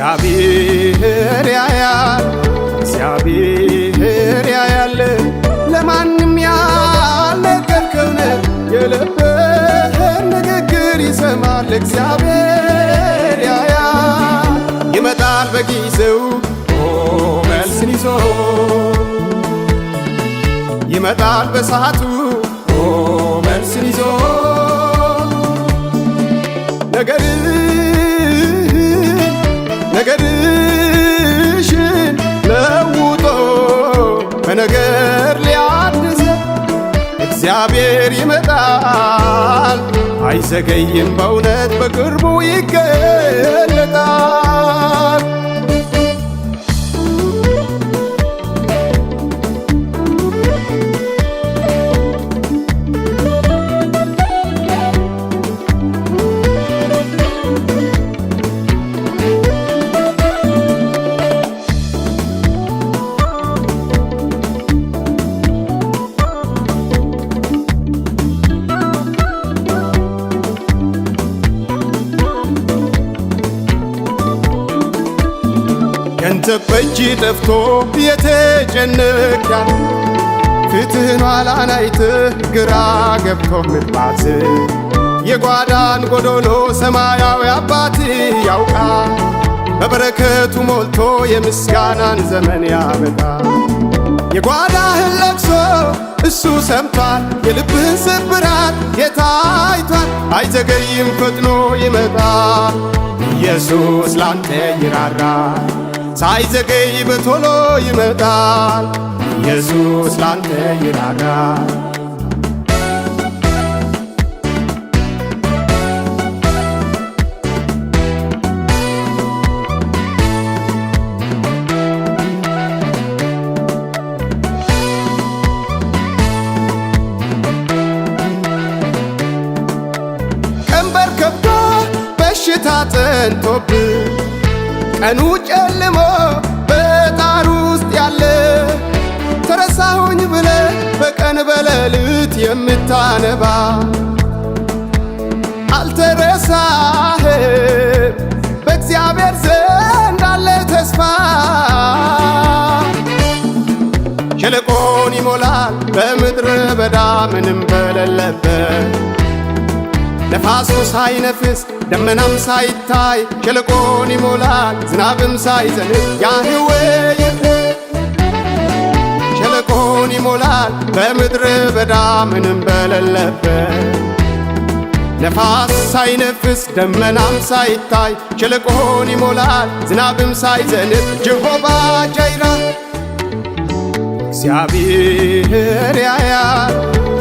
እግዚአብሔር ያያል እግዚአብሔር ያያል ለማንም ያልነገርከውን የልብህን ንግግር ይሰማል እግዚአብሔር ያያል ይመጣል በጊዜው መልስን ይዞ ይመጣል በሰዓቱ መልስን ይዞ ነገርሽን ለውጦ በነገር ሊያድስ እግዚአብሔር ይመጣል አይዘገይም በእውነት በቅርቡ ይገለጣል ገንዘብ በእጅ ጠፍቶ የተጨነቅ ያለ ፍትህን ኋላን አይተህ ግራ ገብቶ ምትባት የጓዳን ጎዶሎ ሰማያዊ አባት ያውቃል በበረከቱ ሞልቶ የምስጋናን ዘመን ያመጣል የጓዳህን ለቅሶ እሱ ሰምቷል የልብህን ስብራት ጌታ አይቷል አይዘገይም ፈጥኖ ይመጣል ኢየሱስ ላንተ ይራራል ሳይዘገይ በቶሎ ይመጣል ኢየሱስ ላንተ ይራራል ቀንበር ከብዶ በሽታ ጠንቶብህ ቀኑ ጨልሞ በጣር ውስጥ ያለ ተረሳሁኝ ብለ በቀን በሌሊት የምታነባ አልተረሳህም በእግዚአብሔር ዘንድ አለ ተስፋ ሸለቆን ይሞላል በምድረ በዳ ምንም በሌለበት ነፋሱ ሳይነፍስ ደመናም ሳይታይ ሸለቆን ይሞላል ዝናብም ሳይዘንብ ያህዌ ሸለቆን ይሞላል በምድረ በዳ ምንም በሌለበት ነፋስ ሳይነፍስ ደመናም ሳይታይ ሸለቆን ይሞላል ዝናብም ሳይዘንብ ጀሆባ ጃይራ እግዚአብሔር ያያል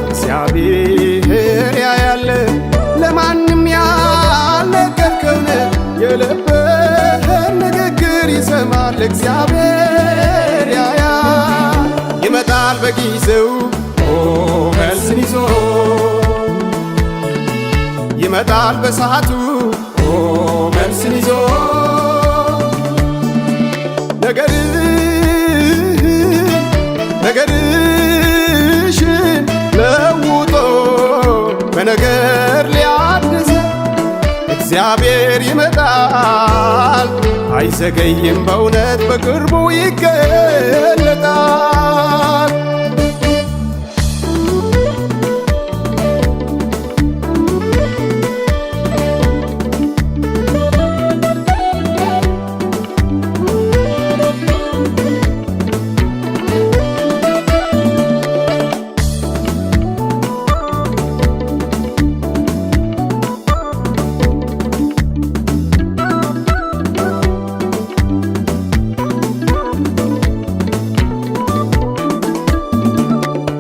እግዚአብሔር ያያል ለማንም ያልነገርከውን የልብህን ንግግር ይሰማል እግዚአብሔር ያያል ይመጣል በጊዜው መልስን ይዞ ይመጣል በሰዓቱ መልስን ይዞ ነገርሽን ለውጦ በነገር ሊያድስ እግዚአብሔር ይመጣል አይዘገይም በእውነት በቅርቡ ይገለጣል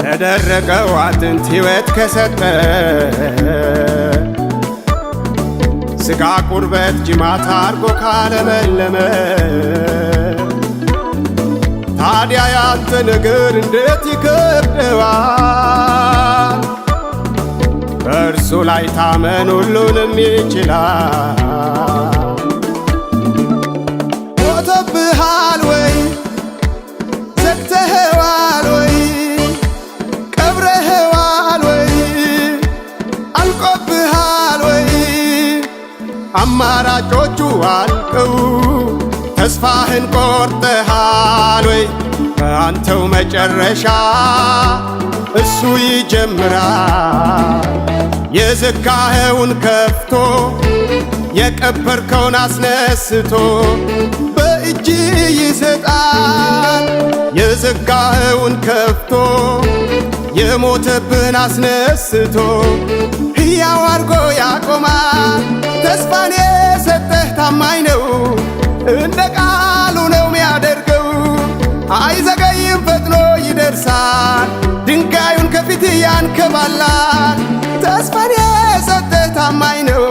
ለደረቀው አጥንት ሕይወት ከሰጠ ሥጋ ቁርበት ጅማት አርጎ ካለመለመ ታዲያ ያንተ ነገር እንዴት ይከብደዋል በእርሱ ላይ ታመን ሁሉንም ይችላል ሞቶብሃል ወይ ዘግተኸዋል ወይ ቀብረኸዋል ወይ አልቆብሃል ወይ አማራጮቹ አልቀው ተስፋህን ቆርጠሃል ወይ? በአንተው መጨረሻ እሱ ይጀምራል። የዘጋኸውን ከፍቶ የቀበርከውን አስነስቶ በእጅ ይሰጣል። የዘጋኸውን ከፍቶ የሞተብን አስነስቶ ሕያው አርጎ ያቆማል። ተስፋን የሰጠህ ታማኝ ነው፣ እንደ ቃሉ ነው ሚያደርገው። አይዘገይም ፈጥኖ ይደርሳል፣ ድንጋዩን ከፊት ያንከባላል። ተስፋን የሰጠህ ታማኝ ነው፣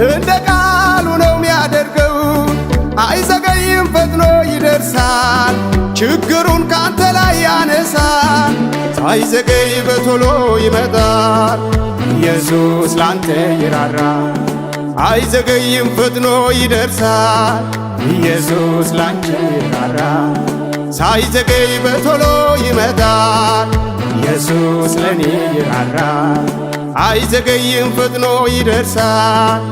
እንደ ቃሉ ነው ሚያደርገው። አይዘገይም ፈጥኖ ይደርሳል፣ ችግሩን ካንተ ላይ ያነሳል። ሳይዘገይ በቶሎ ይመጣል፣ ኢየሱስ ላንተ ይራራል። አይዘገይም ፈጥኖ ይደርሳል፣ ኢየሱስ ላንቺ ይራራል። ሳይዘገይ በቶሎ ይመጣል፣ ኢየሱስ ለኔ ይራራል። አይዘገይም ፈጥኖ ይደርሳል።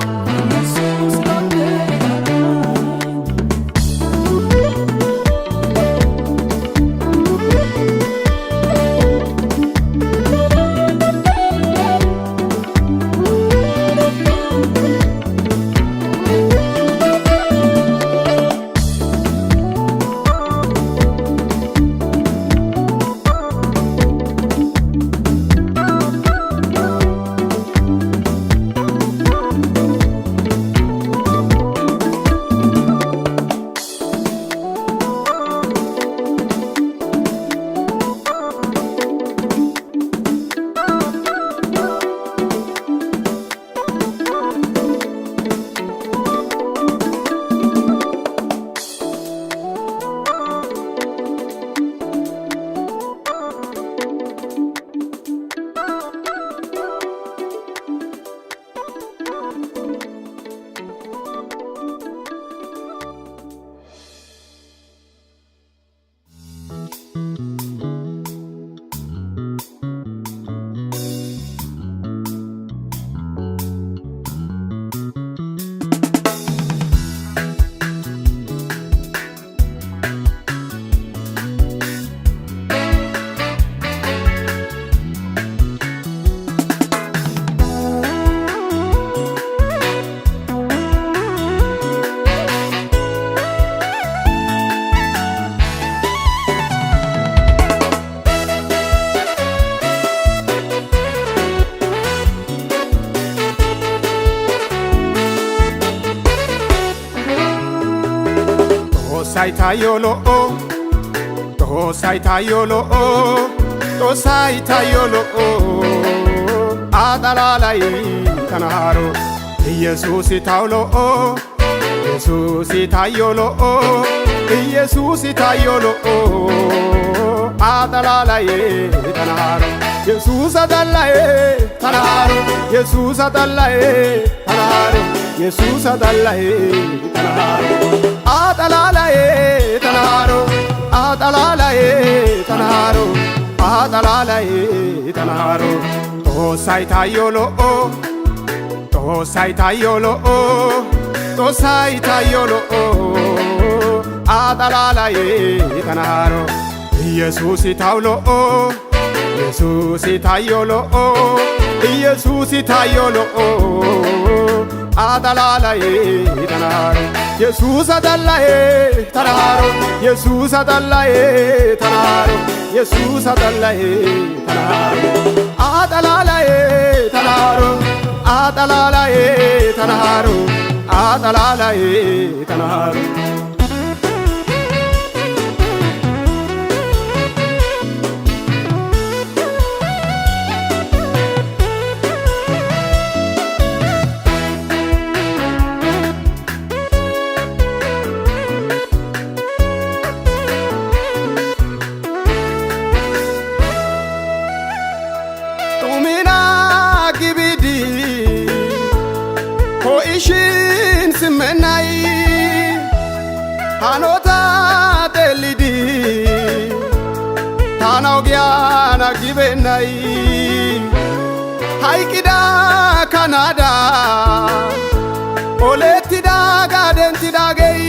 ጦሳይታዮሎ አጠላላይ ተናሮ ኢየሱስ ታውሎ ኢየሱስ ታዮሎ ኢየሱስ ታዮሎ አጠላላይ ተናሮ ኢየሱስ አጠላዬ ተናሮ ኢየሱስ አጠላዬ ተናሮ ኢየሱስ አጠላዬ ተናሮ አጠላላዬ ተናሮ አጠላላዬ ተናሮ አጠላላዬ ተናሮ ጦሳይታዮሎ ጦሳይታዮሎ ጦሳይታዮሎ አጠላላዬ ተናሮ ኢየሱስ ታውሎ ኢየሱስ ታዮሎ ኢየሱስ ታዮሎ አጠላላዬ ተናሮ ኢየሱስ አጠላዬ ተናሮ ኢየሱስ አጠላዬ ተናሮ ኢየሱስ አጠላዬ ተናሮ አጠላላዬ ተናሮ አጠላላዬ ተናሮ አጠላላዬ ተናሮ ishin simenai hanota telidi tanaugiana gibenai haikida kanada oletida gadentida gei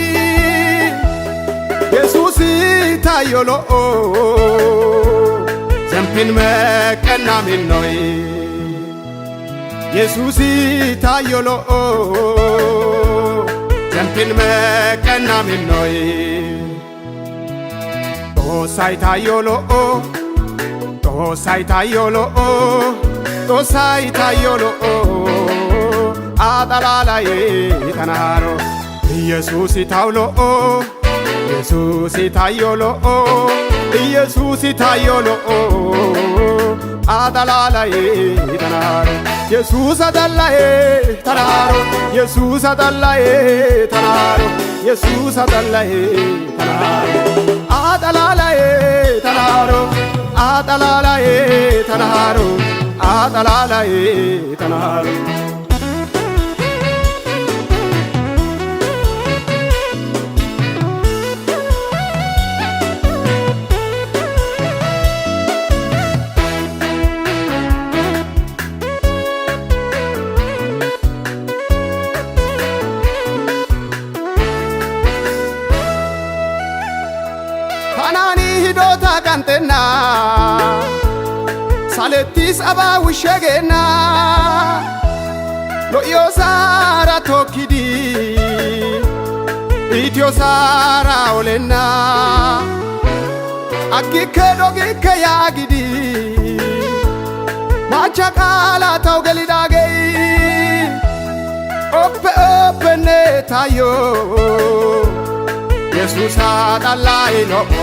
ታዮሎ ዘንፒን መቀና ሚኖይ ኢየሱስ ታዮሎ ዘንፒን መቀና ሚኖይ ጦሳይ ታዮሎ ጦሳይ ታዮሎ ጦሳይ ታዮሎ አጠላላይ ተናሮ ኢየሱስ ታውሎ ኢየሱስ ታዮሎ ኢየሱስ ታዮሎ አጠላላይ ተናሮ ኢየሱስ አጠላዬ ተናሮ ኢየሱስ አጠላዬ ተናሮ ኢየሱስ አጠላዬ ተናሮ አጠላላይ ተናሮ አጠላላይ ተናሮ አጠላላይ ተናሮ ካናኒ ሂዶታ ቀንጤና ሳሌቲስ አባ ውሸጌና ሎዮ ሳራ ቶኪዲ ኢትዮ ሳራ ኦሌና አጊከ ዶጊከ ያጊዲ ማቻ ቃላ ታው ገሊዳገይ ኦፔ ኦፔኔ ታዮ ኢየሱስ አጠላ ኢሎኦ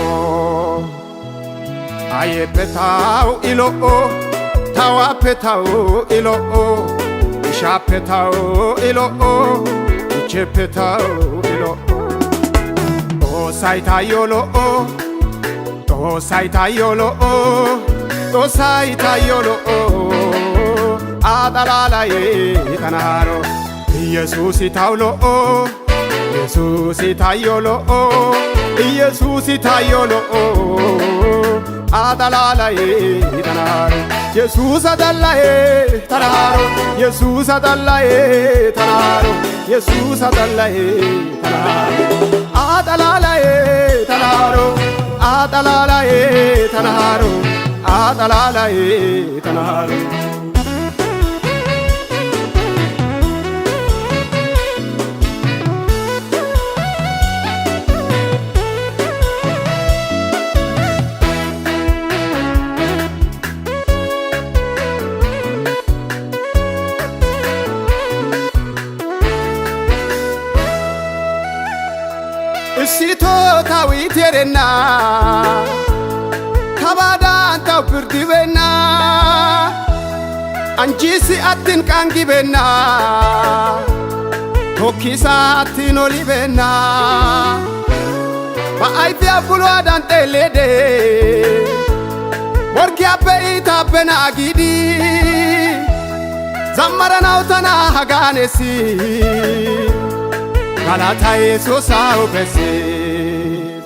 አየፔታው ኢሎኦ ታዋፔታው ኢሎኦ ኢሻፔታው ኢሎኦ ኢቼፔታው ኢሎኦ ጦሳይ ታዮሎኦ ጦሳይ ታዮሎኦ ጦሳይ ታዮሎኦ አጠላላይ ተናሮ ኢየሱስ ታውሎኦ ኢየሱስ ታዮሎ ኢየሱስ ታዮሎ አጠላላይ ተናሮ ኢየሱስ አጠላዬ ተናሮ ኢየሱስ አጠላዬ ተናሮ ኢየሱስ አጠላዬ ተናሮ አጠላላይ ተናሮ አጠላላይ ተናሮ አጠላላይ ተናሮ እሲቶ ታዊት የሬና ከባዳን ታው ፍርድቤና አንቺስ አትን ቃንጊቤና ቶኪሳ አትን ኦሊቤና በአይፊያ ቡሏዳን ጤሌዴ ወርኪያ በኢታበና አጊዲ ዘመረናው ተና ሀጋኔሲ galata Yesus au besis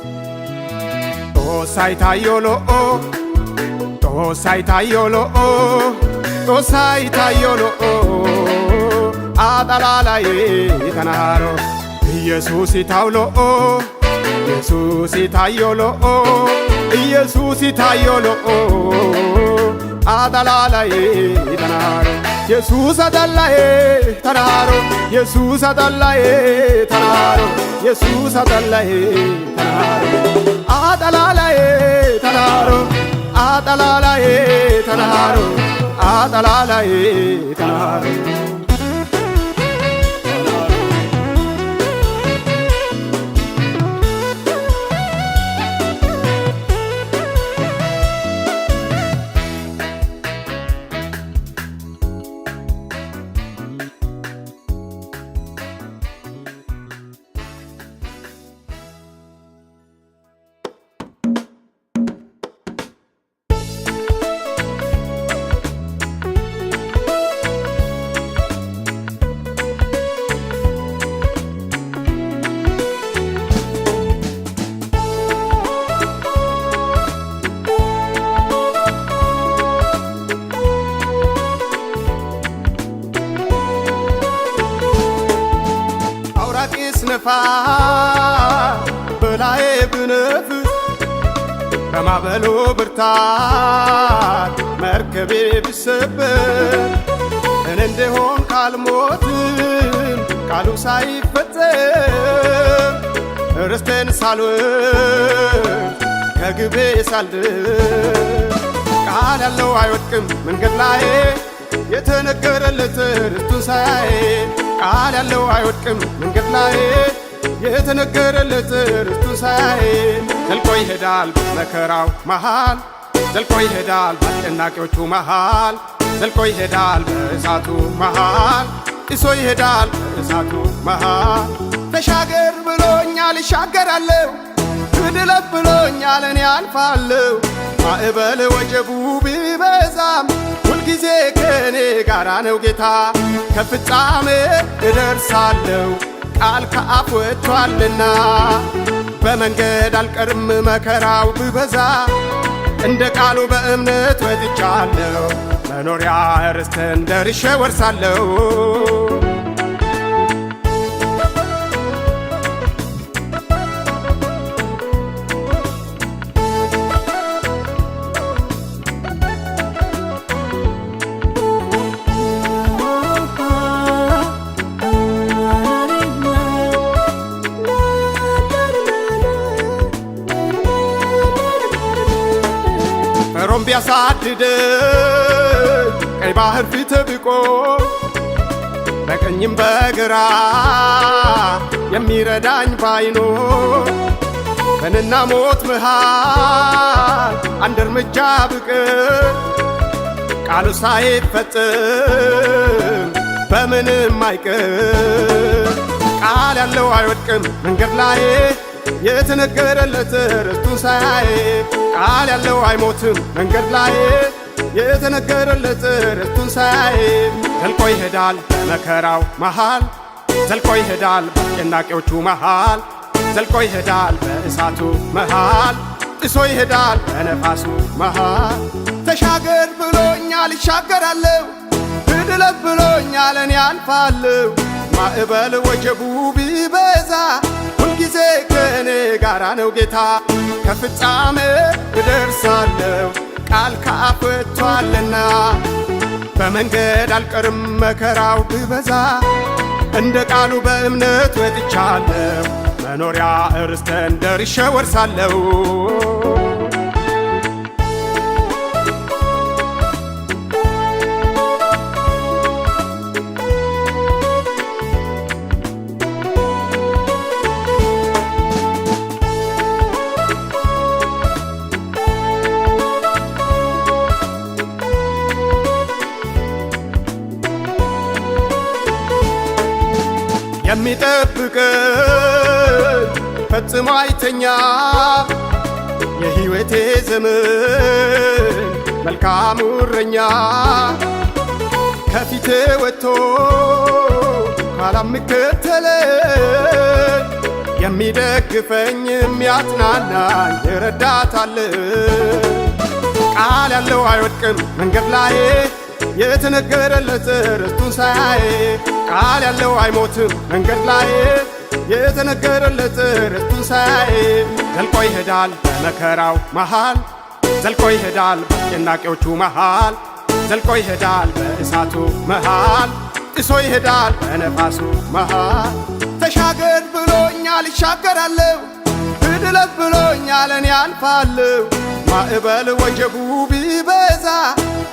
tosai tayolo tosai tayolo tosai tayolo atalala tanaro ኢየሱስ ታውሎ ኢየሱስ ታዮሎ ኢየሱስ ታዮሎ አጠላላይ ተናሮ ኢየሱስ አጠላዬ ተናሮ ኢየሱስ አጠላዬ ተናሮ ኢየሱስ አጠላዬ ተናሮ አጠላላይ ተናሮ አጠላላይ ተናሮ አጠላላይ ተናሮ ነፋ በላይ ብነፍስ በማዕበሉ ብርታት መርከቤ ቢሰበር እኔ እንደሆን ካልሞትም ቃሉ ሳይፈጸም ርስቴን ሳልወርስ ከግቤ ሳልደርስ ቃል ያለው አይወድቅም መንገድ ላይ የተነገረለት ርስቱን ሳያይ ቃል ያለው አይወድቅም መንገድ ላይ የተነገረለት ርስቱን ሳያይ ዘልቆ ይሄዳል በመከራው መሃል ዘልቆ ይሄዳል በአስጨናቂዎቹ መሃል ዘልቆ ይሄዳል በእሳቱ መሃል ጥሶ ይሄዳል በእሳቱ መሃል ተሻገር ብሎኛል እሻገራለሁ እድለፍ ብሎኛል እኔ አልፋለሁ ማዕበል ወጀቡ ቢበዛም ሁልጊዜ ከእኔ ጋራ ነው ጌታ ከፍጻሜ እደርሳለሁ ቃል ከአፍ ወጥቷልና በመንገድ አልቀርም መከራው ቢበዛ እንደ ቃሉ በእምነት ወጥቻለሁ መኖሪያ ርስትን ደርሼ ወርሳለሁ ፈርዖን ቢያሳድደኝ ቀይ ባህር ፊት ቢቆም በቀኝም በግራ የሚረዳኝ ባይኖር በእኔና ሞት መሃል አንድ እርምጃ ብቀር ቃሉ ሳይፈጸም በምንም አይቀር ቃል ያለው አይወድቅም መንገድ ላይ የተነገረለት ርስቱን ሳያይ ቃል ያለው አይሞትም መንገድ ላይ የተነገረለት ርስቱን ሳያይ ዘልቆ ይሄዳል በመከራው መሃል ዘልቆ ይሄዳል በአስጨናቂዎቹ መሃል ዘልቆ ይሄዳል በእሳቱ መሃል ጥሶ ይሄዳል በነፋሱ መሃል ተሻገር ብሎኛል እሻገራለሁ እድለፍ ብሎኛል እኔ አልፋለሁ ማዕበል ወጀቡ ቢበዛ ሁልጊዜ ከእኔ ጋራ ነው ጌታ ከፍጻሜ እደርሳለሁ ቃል ከአፍ ወጥቷልና በመንገድ አልቀርም መከራው ቢበዛ እንደ ቃሉ በእምነት ወጥቻለሁ መኖሪያ ርስቴን ደርሼ ወርሳለሁ የሚጠብቀኝ ፈጽሞ አይተኛ የሕይወቴ ዘመን መልካሙ እረኛ ከፊቴ ወጥቶ ኋላም የሚከተለኝ የሚደግፈኝ የሚያጽናናኝ ረዳት አለኝ ቃል ያለው አይወድቅም መንገድ ላይ የተነገረለት ርስቱን ሳያይ ቃል ያለው አይሞትም መንገድ ላይ የተነገረለት ርስቱን ሳያይ ዘልቆ ይሄዳል በመከራው መሃል ዘልቆ ይሄዳል በአስጨናቂዎቹ መሃል ዘልቆ ይሄዳል በእሳቱ መሃል ጥሶ ይሄዳል በነፋሱ መሃል ተሻገር ብሎኛል እሻገራለሁ እድለፍ ብሎኛል እኔ አልፋለሁ ማዕበል ወጀቡ ቢበዛ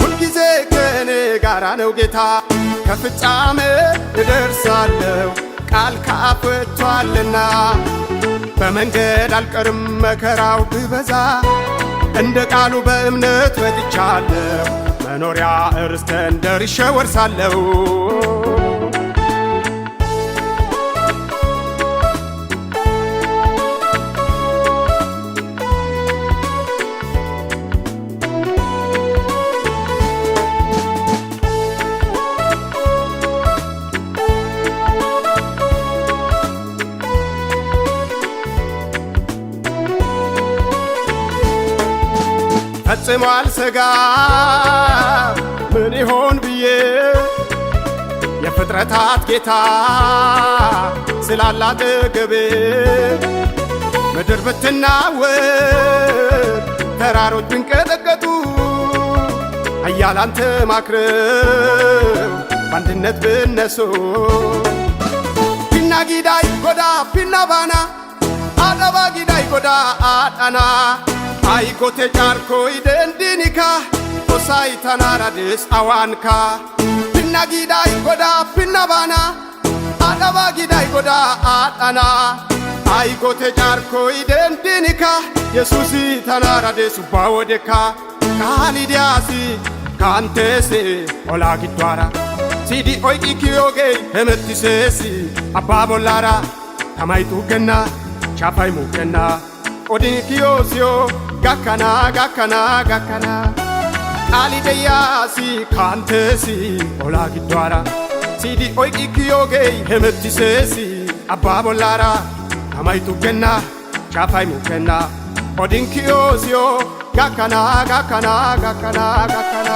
ሁልጊዜ ከእኔ ጋራ ነው ጌታ ከፍጻሜ እደርሳለሁ ቃል ከአፍ ወጥቷልና በመንገድ አልቀርም መከራው ቢበዛ እንደ ቃሉ በእምነት ወጥቻለሁ መኖሪያ ርስቴን ደርሼ ወርሳለሁ ፈጽሞ አልሰጋም ምን ይሆን ብዬ የፍጥረታት ጌታ ስላለ አጠገቤ ምድር ብትናወጥ ተራሮች ቢንቀጠቀጡ ኃያላን ተማክረው በአንድነት ብነሱ ፊና ጊዳይ ጎዳ ፊና ባና አደባ ጊዳይ ጎዳ አዳና አይጎቴ ጫርኮ ይደንዲኒካ ሆሳይ ተናራድስ አዋንካ ፊና ጊዳይ ጎዳ ፊና ባና አደባ ጊዳይ ጎዳ አዳና አይጎቴ ጫርኮ ይደንዲኒካ ኢየሱስ ተናራድስ ባወደካ ካሊዲያሲ ካንቴሴ ኦላ ጊዷራ ሲዲ ኦይቂ ኪዮጌ ሄመቲሴሲ አባ ቦላራ ታማይቱ ገና ቻፋይ ሙገና ኦዲን ኪዮሲዮ ጋካና ጋካና ጋካና ካሊዲያሲ ካንቴሲ ኦላ ጊዷራ ሲዲ ኦይቂ ኪዮጌ ሄመቲሴሲ አባ ቦላራ ታማይቱ ገና ቻፋይ ሙገና ኦዲን ኪዮሲዮ ጋካና ጋካና ጋካና ጋካና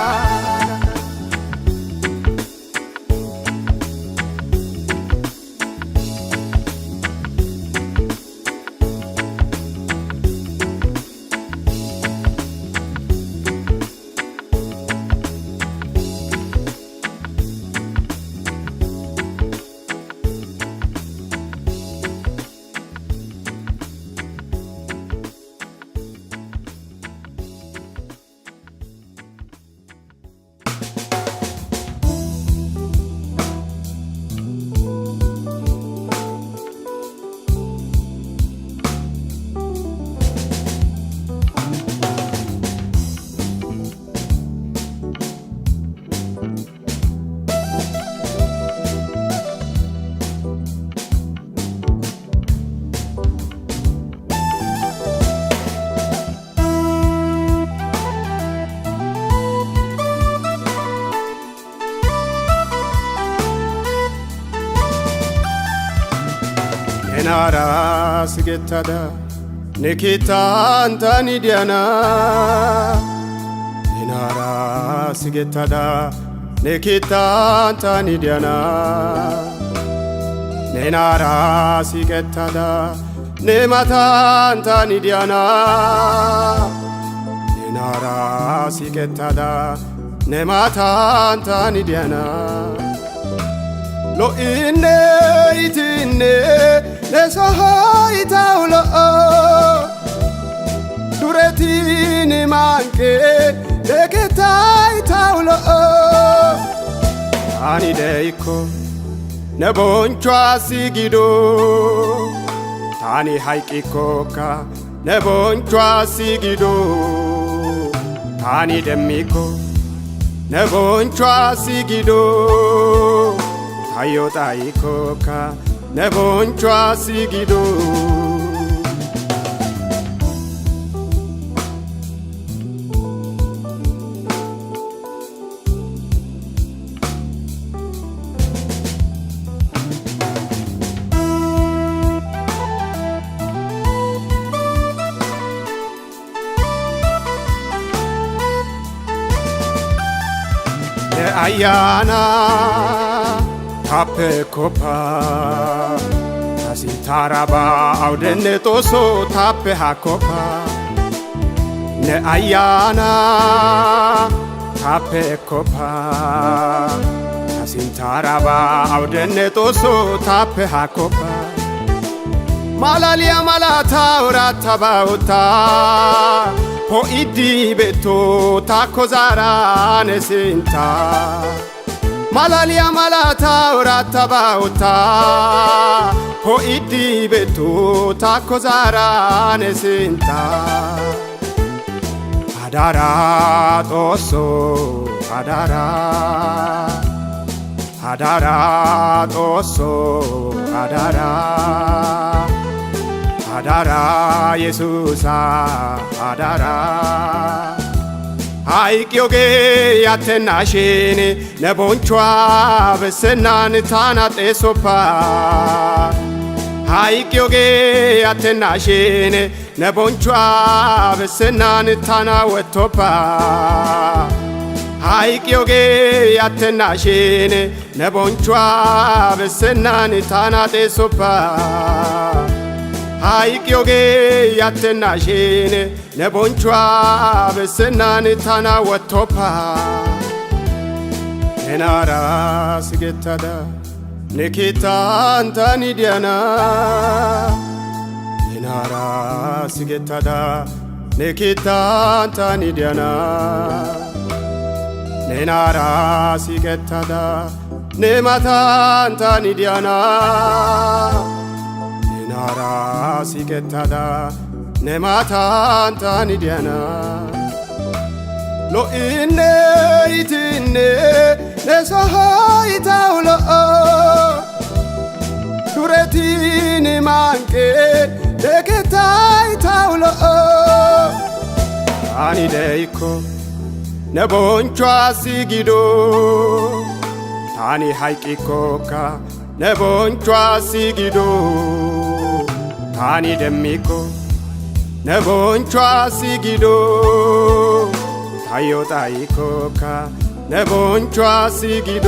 Enara sigetada nekitantani diana Enara sigetada nekitantani diana Enara sigetada nematantani diana Enara sigetada nematantani diana Lo inne itinne nesahay taulo duretini manke deketay taulo ani deiko neboncho asigido tani haikiko ka neboncho asigido tani demiko neboncho asigido Ayota ikoka neboncho asigido ayana Tape kopa Asitaraba audene toso tape hakopa Ne ayana Tape kopa Asitaraba audene toso tape hakopa Malalia malata urata bauta Po idi beto takozara nesinta Malalia malata urata bauta Ho idi betu takozara nesinta Adara toso adara Adara toso adara Adara Yesusa adara Haikyoge yatenashini nebonchwa besenan tana tesopa Haikyoge yatenashini nebonchwa besenan tana wetopa Haikyoge yatenashini nebonchwa besenan tana tesopa ሃይቅዮጌ ያተናሽን ነቦንቿ በሰናን ታና ወቶፓ ነናራ ስጌታዳ ነኬታን ታኒ ዲያና ነናራ ስጌታዳ ነኬታን ታኒ ዲያና ነናራ ስጌታዳ ነማታን ታኒ ዲያና ነናራ ስጌታዳ ነማታን ታኒ ዲያና ሎኢኔ ኢትኔ ነሳሃይታውሎ ዱሬቲን ማንቄ ደኬታይታውሎ አኒ ደይኮ ነቦንቿ ሲጊዶ ታኒ ሃይቂኮካ ነቦንቿ ሲጊዶ ታኒ ደሚኮ ነቦንቿ ሲጊዶ ታዮጣይኮካ ነቦንቿ ሲጊዶ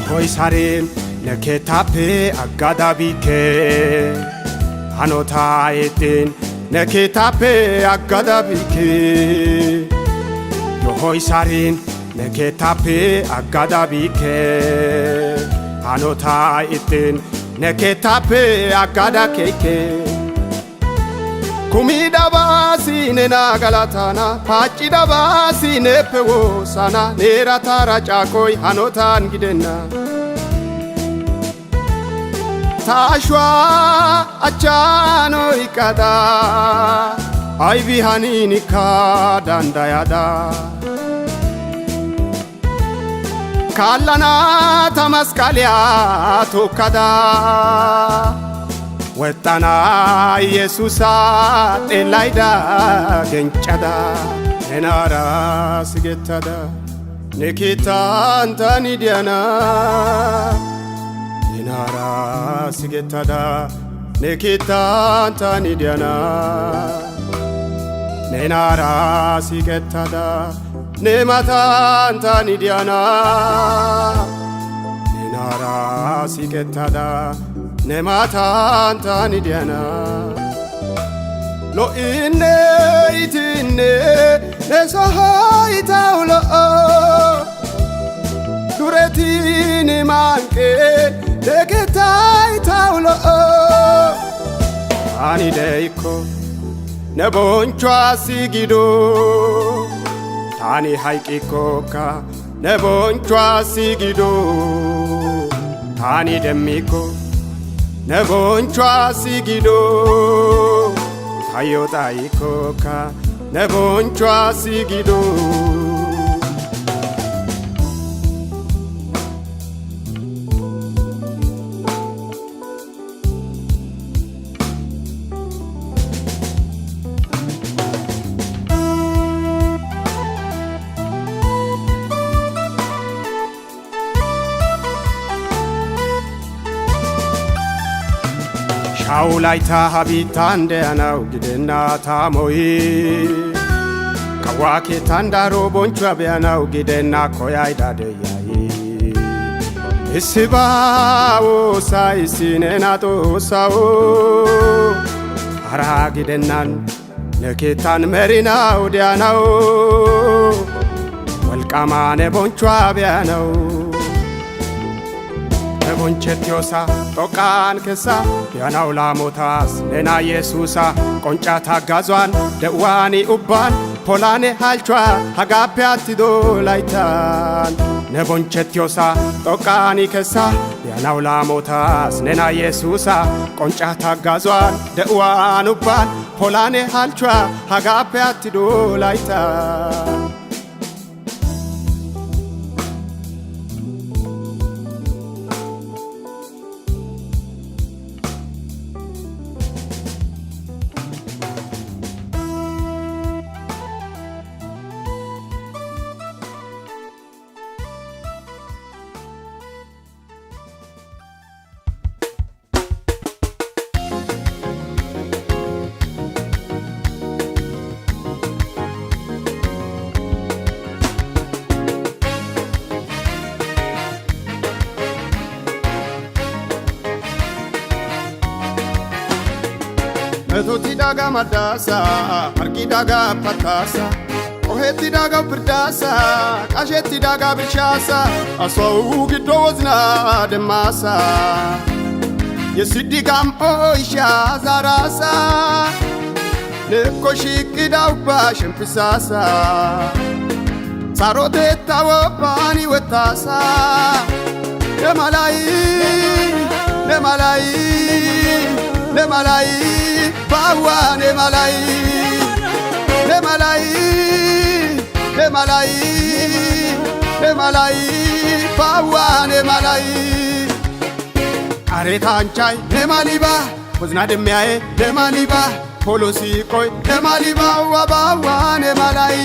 ሆይ ሳሬም ነኬታፔ አጋዳቢኬ አኖታየቴን ነኬታፔ አጋዳቢኬ ዮሆይ ሳሬን ነኬታፔ አጋዳቢኬ አኖታየቴን ነኬታፔ አጋዳኬኬ ኩሚዳባሲ ነና ገላታና ፓጭዳባሲ ነፔዎሳና ኔራታራ ጫቆይ አኖታን ጊደና ታሽዋ አቻኖ ይቃዳ አይቢሃኒኒካ ዳንዳያዳ ካላና ተመስቃልያ ቶካዳ ወጣና ኢየሱሳ ጤላይዳ ገንጨዳ ነናራ ስጌታዳ ነኬታን ታኒ ዲያና ነናራ ስጌታዳ ነኬታን ታኒ ዲያና ነናራ ስጌታዳ ነማታን ታኒ ዲያና ነናራ ስጌታዳ ነማታን ታኒ ዲያና ሎኢኔ ኢትኔ ነሳሃይታውሎ ዱሬቲን ማንቄ ደኬታይታውሎ አኒ ደይኮ ነቦንቿ ሲጊዶ ታኒ ሃይቂኮካ ነቦንቿ ሲጊዶ ታኒ ደሚኮ ነቦንቿ ሲጊዶ ታዮጣይኮካ ነቦንቿ ሲጊዶ ሻውላይታ ሀቢታን ደያናው ግደና ታሞይ ከዋኬታን ዳሮ ቦንቿ ቢያናው ግደና ኮያይዳደያይ እስባዎ ሳይሲኔናጦሳዎ አራ ግደናን ነኬታን መሪናው ዲያናው ወልቃማኔ ቦንቿ ቢያናው ነቦንቸትዮሳ ጦቃን ከሳ ዲያናው ላሞታስ ነና ኢየሱሳ ቆንጫ ታጋዟን ደዋኒ ኡባን ፖላኔ ሃልቿ ሀጋፔ አትዶ ላይታን ነቦንቸትዮሳ ጦቃኒ ከሳ ዲያናው ላሞታስ ነና ኢየሱሳ ቆንጫ ታጋዟን ደዋን ኡባን ፖላኔ ሃልቿ ሀጋፔ አትዶ ላይታን Metoti daga madasa harki daga patasa Oheti daga perdasa kasheti daga bishasa Asau giddo wazna demasa Yesidi gam oisha zarasa Neko shiki dauba shempisasa Sarote tawo pani wetasa Nemalai Nemalai Nemalai Bawa nemalai Nemalai Nemalai Nemalai Bawa nemalai Aretanchay nemaliba Wazna demyae nemaliba Polosi koi nemaliba Wabawa nemalai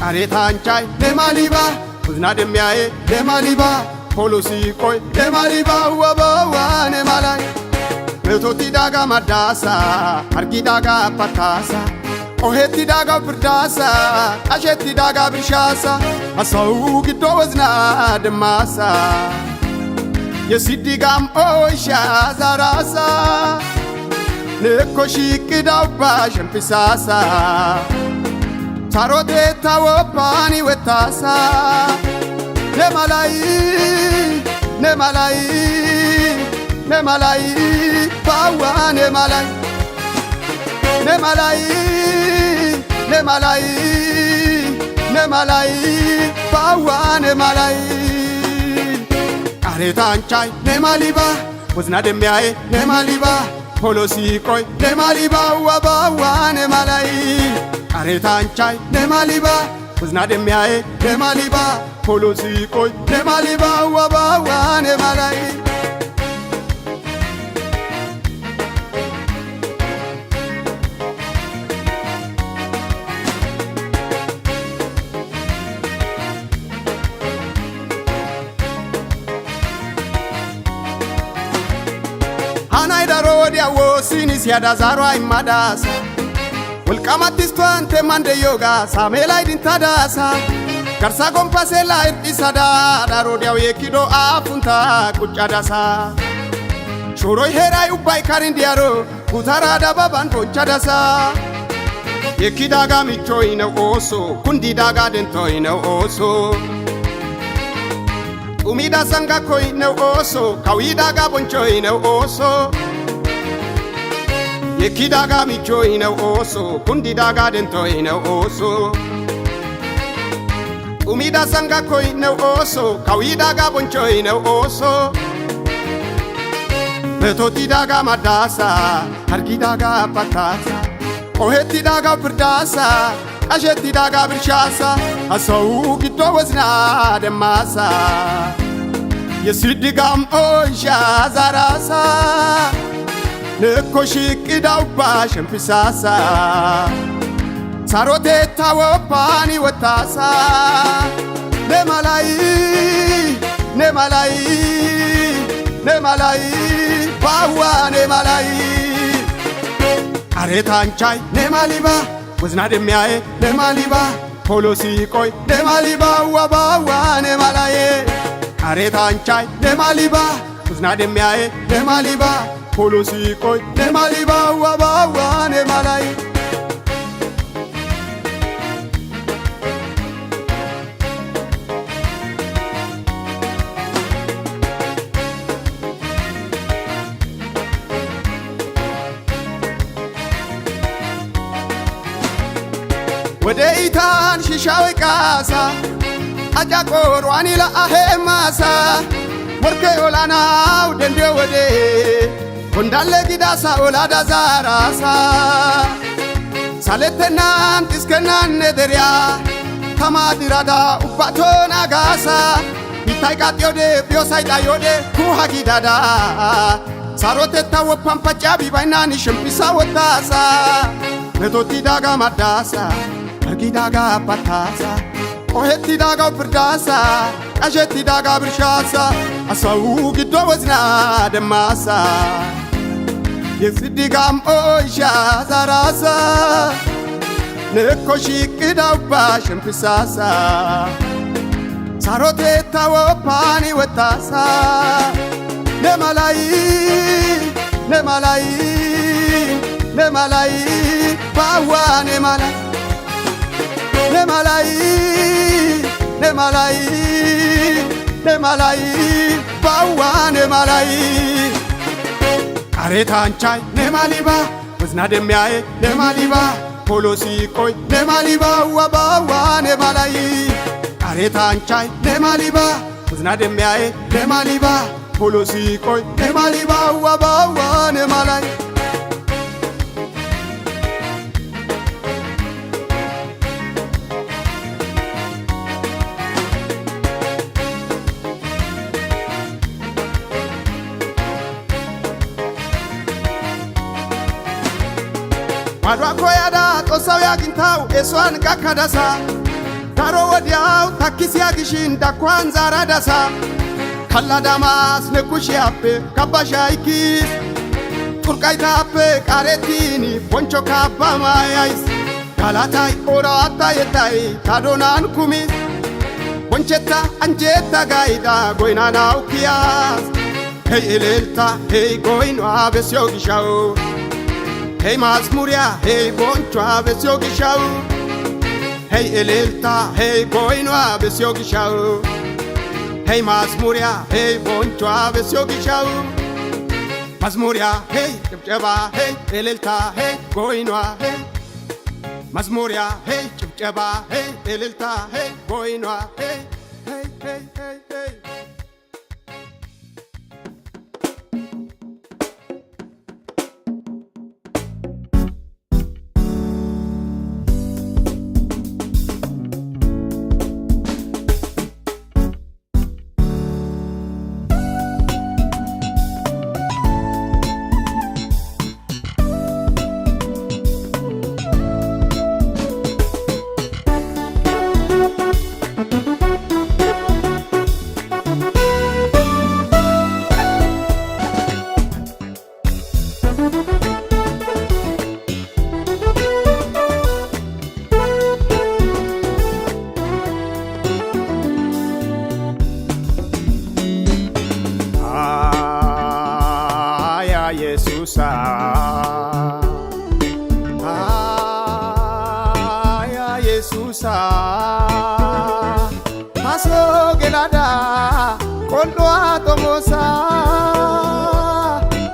Aretanchay nemaliba Wazna demyae nemaliba Polosi koi nemaliba Wabawa nemalai Metoti daga madasa harki daga patasa Oheti daga perdasa asheti daga bishasa Asau giddo wazna demasa Yesidi gam oisha zarasa Neko shiki dauba shempisasa Sarote tawo pani wetasa Nemalai Nemalai Nemalai Bawa nemalai Nemalai Nemalai Nemalai Bawa nemalai Aretanchay nemaliba Wazna demyae nemaliba Polosi koi nemaliba Wabawa nemalai Aretanchay nemaliba Wazna demyae nemaliba Polosi koi nemaliba Wabawa nemalai Anaida rodia wo sinis yada zarwa imadasa Ulkamatis tuante mande yoga samela idintadasa Garsa kompasela irtisada da rodia yekido afunta kuchadasa Shuroi herai ubai karindiaro kutara da baban ponchadasa Yekidaga micho ina oso kundi daga dento ina oso Umida sanga koi ne oso kawida ga boncho ine oso Yekidaga micho ine oso kundi daga dento ine oso Umida sanga koi ne oso kawida ga boncho ine oso Metoti daga madasa harki daga patasa Oheti daga perdasa asheti daga bishasa Asau giddo wazna demasa Yesidi gam oisha zarasa Neko shiki dauba shempisasa Sarote tawo pani wetasa Nemalai Nemalai Nemalai Bawa nemalai Aretanchay nemaliba Wazna demyae nemaliba Polosi koi nemaliba Wabawa nemalai Aretanchay nemaliba Wazna demyae nemaliba Polosi koi nemaliba Wabawa nemalai Wadeitan shishawe kasa Ajako rwani la ahemasa Morke olana udende wade Kondale gidasa olada zarasa Saletenan tiskenan nederya Tamadirada upato nagasa Itaikat yode biosaida yode kuhagidada Sarote tawo pampachabi bainani shempisa watasa Metoti daga madasa harki daga patasa Oheti daga perdasa asheti daga bishasa Asau giddo wazna demasa Yesidi gam oisha zarasa Neko shiki dauba shempisasa Sarote tawo pani wetasa Nemalai Nemalai nemalai bawa nemalai nemalai nemalai nemalai bawa nemalai Aretanchai nemaliba Wazna demyae nemaliba Polosi koi nemaliba Wabawa nemalai Aretanchai nemaliba Wazna demyae nemaliba Polosi koi nemaliba Wabawa nemalai Madwa koyada tosaw yagintau eswan kakadasa Taro wadiau takisi yagishin da kwanza radasa Kalla damas ne kushi appe kabasha ikis Turkaita appe karetini poncho kabama yais Galatai ora atayetai kadonan kumis Poncheta anjeta gaida goina naukiyas Hey elelta hey goino abesyo gishao Hey Mazmuria, hey Boncho abesyo gishau Hey Elelta, hey Goino abesyo gishau Hey Mazmuria, hey Boncho abesyo gishau Mazmuria, hey Chibcheba, hey Elelta, hey Goino, hey Mazmuria, hey Chibcheba, hey Elelta, hey Goino, hey hey hey hey hey Yesusa Aya Yesusa Paso gelada Kondo atomosa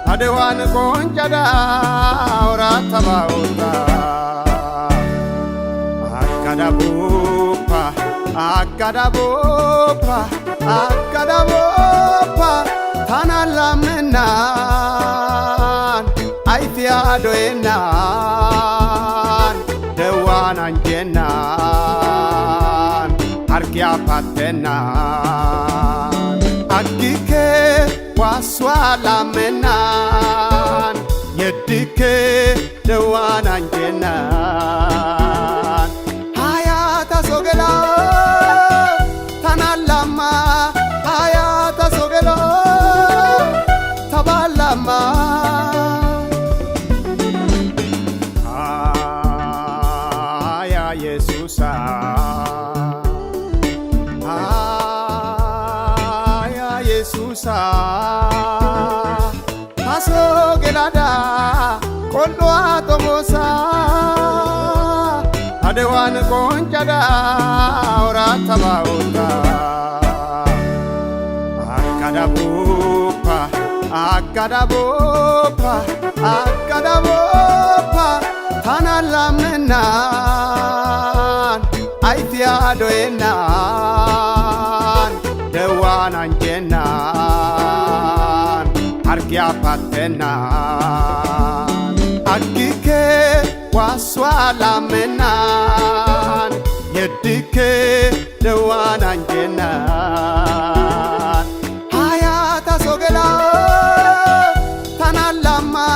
Adewan konjada Ora tabaota Akadabopa Akadabopa Akadabopa Tanalamenan Aifiadoenan Dewan anjenan Arkia patenan Agike waswalamenan Yedike dewan anjenan Hayata sogela Tanalama Hayata sogela Tabalama Aya Yesusa Aya Yesusa Paso gelada Kondo atomosa Adewan konjada Ora tabaota Akadabopa Akadabopa Akadabopa Tanalamenan Aifiadoenan Dewan anjenan Arkia patenan Agike waswalamenan Yedike dewan anjenan Hayata sogela Tanalama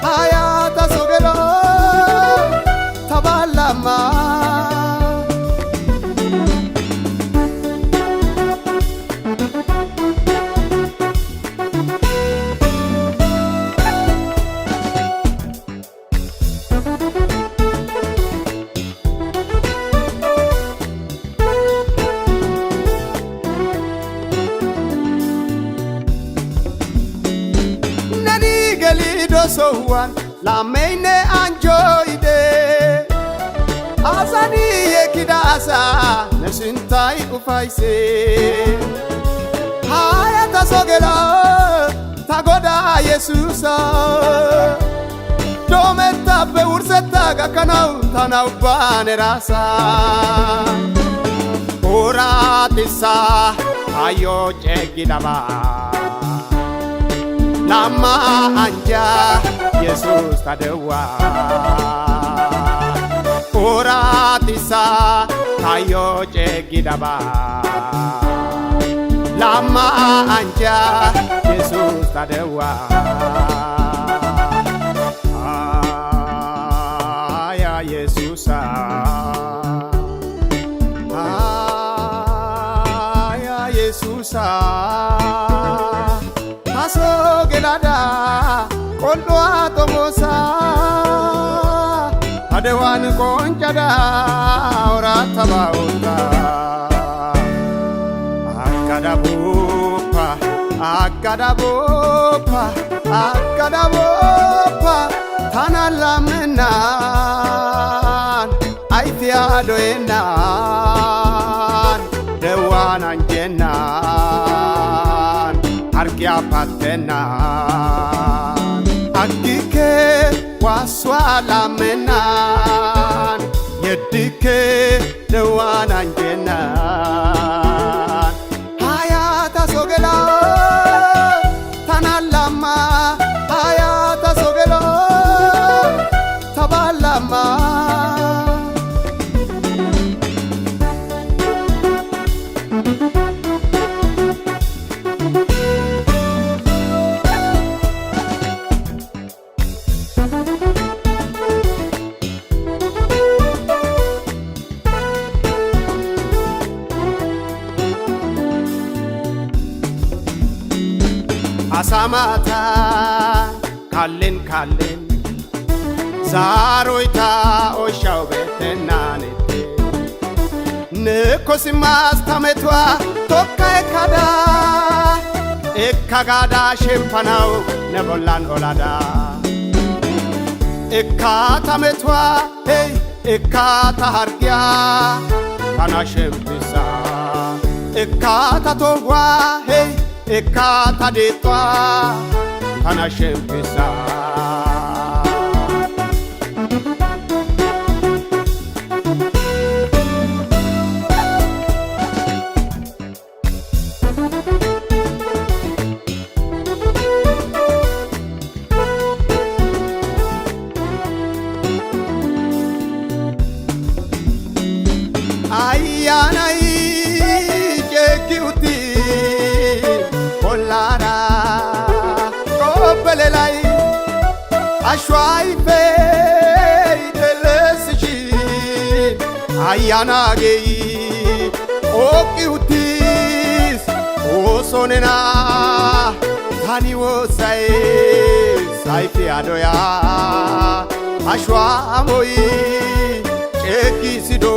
Hayata sogela Tabalama Sowan lameine anjoide azani yekidasa nesintai ufaise haya tasogela tagoda Yesusa dometta be ursetta gakanau tanau bane rasa ora tissa ayo cegidaba lama anja Yesus tadewa ora tissa ayo cegidaba lama anja Yesus tadewa ya Yesusa ya Yesusa aso gelada kondo atomosa adewan konjada ora tabaota akadabopa tanalamenan aitiadoenan dewanan jenan arkia patenan akike waswalamenan yedike dewanan jenan hayata sogela tanalama hayata sogela tabalama asamata kallen zaroita oshaw betenanete nekosimas tametwa tokka ekagada shempanau nebollan olada ekatametwa hey ekata hargia kana shempisa ekata togwa hey ekata detwa kana shempisa ayanai jekiuti kolara kopelelai ashwai fe delesichi ayanagei okiutis osonena tani wosai saifi adoya ashwa amoi chekisido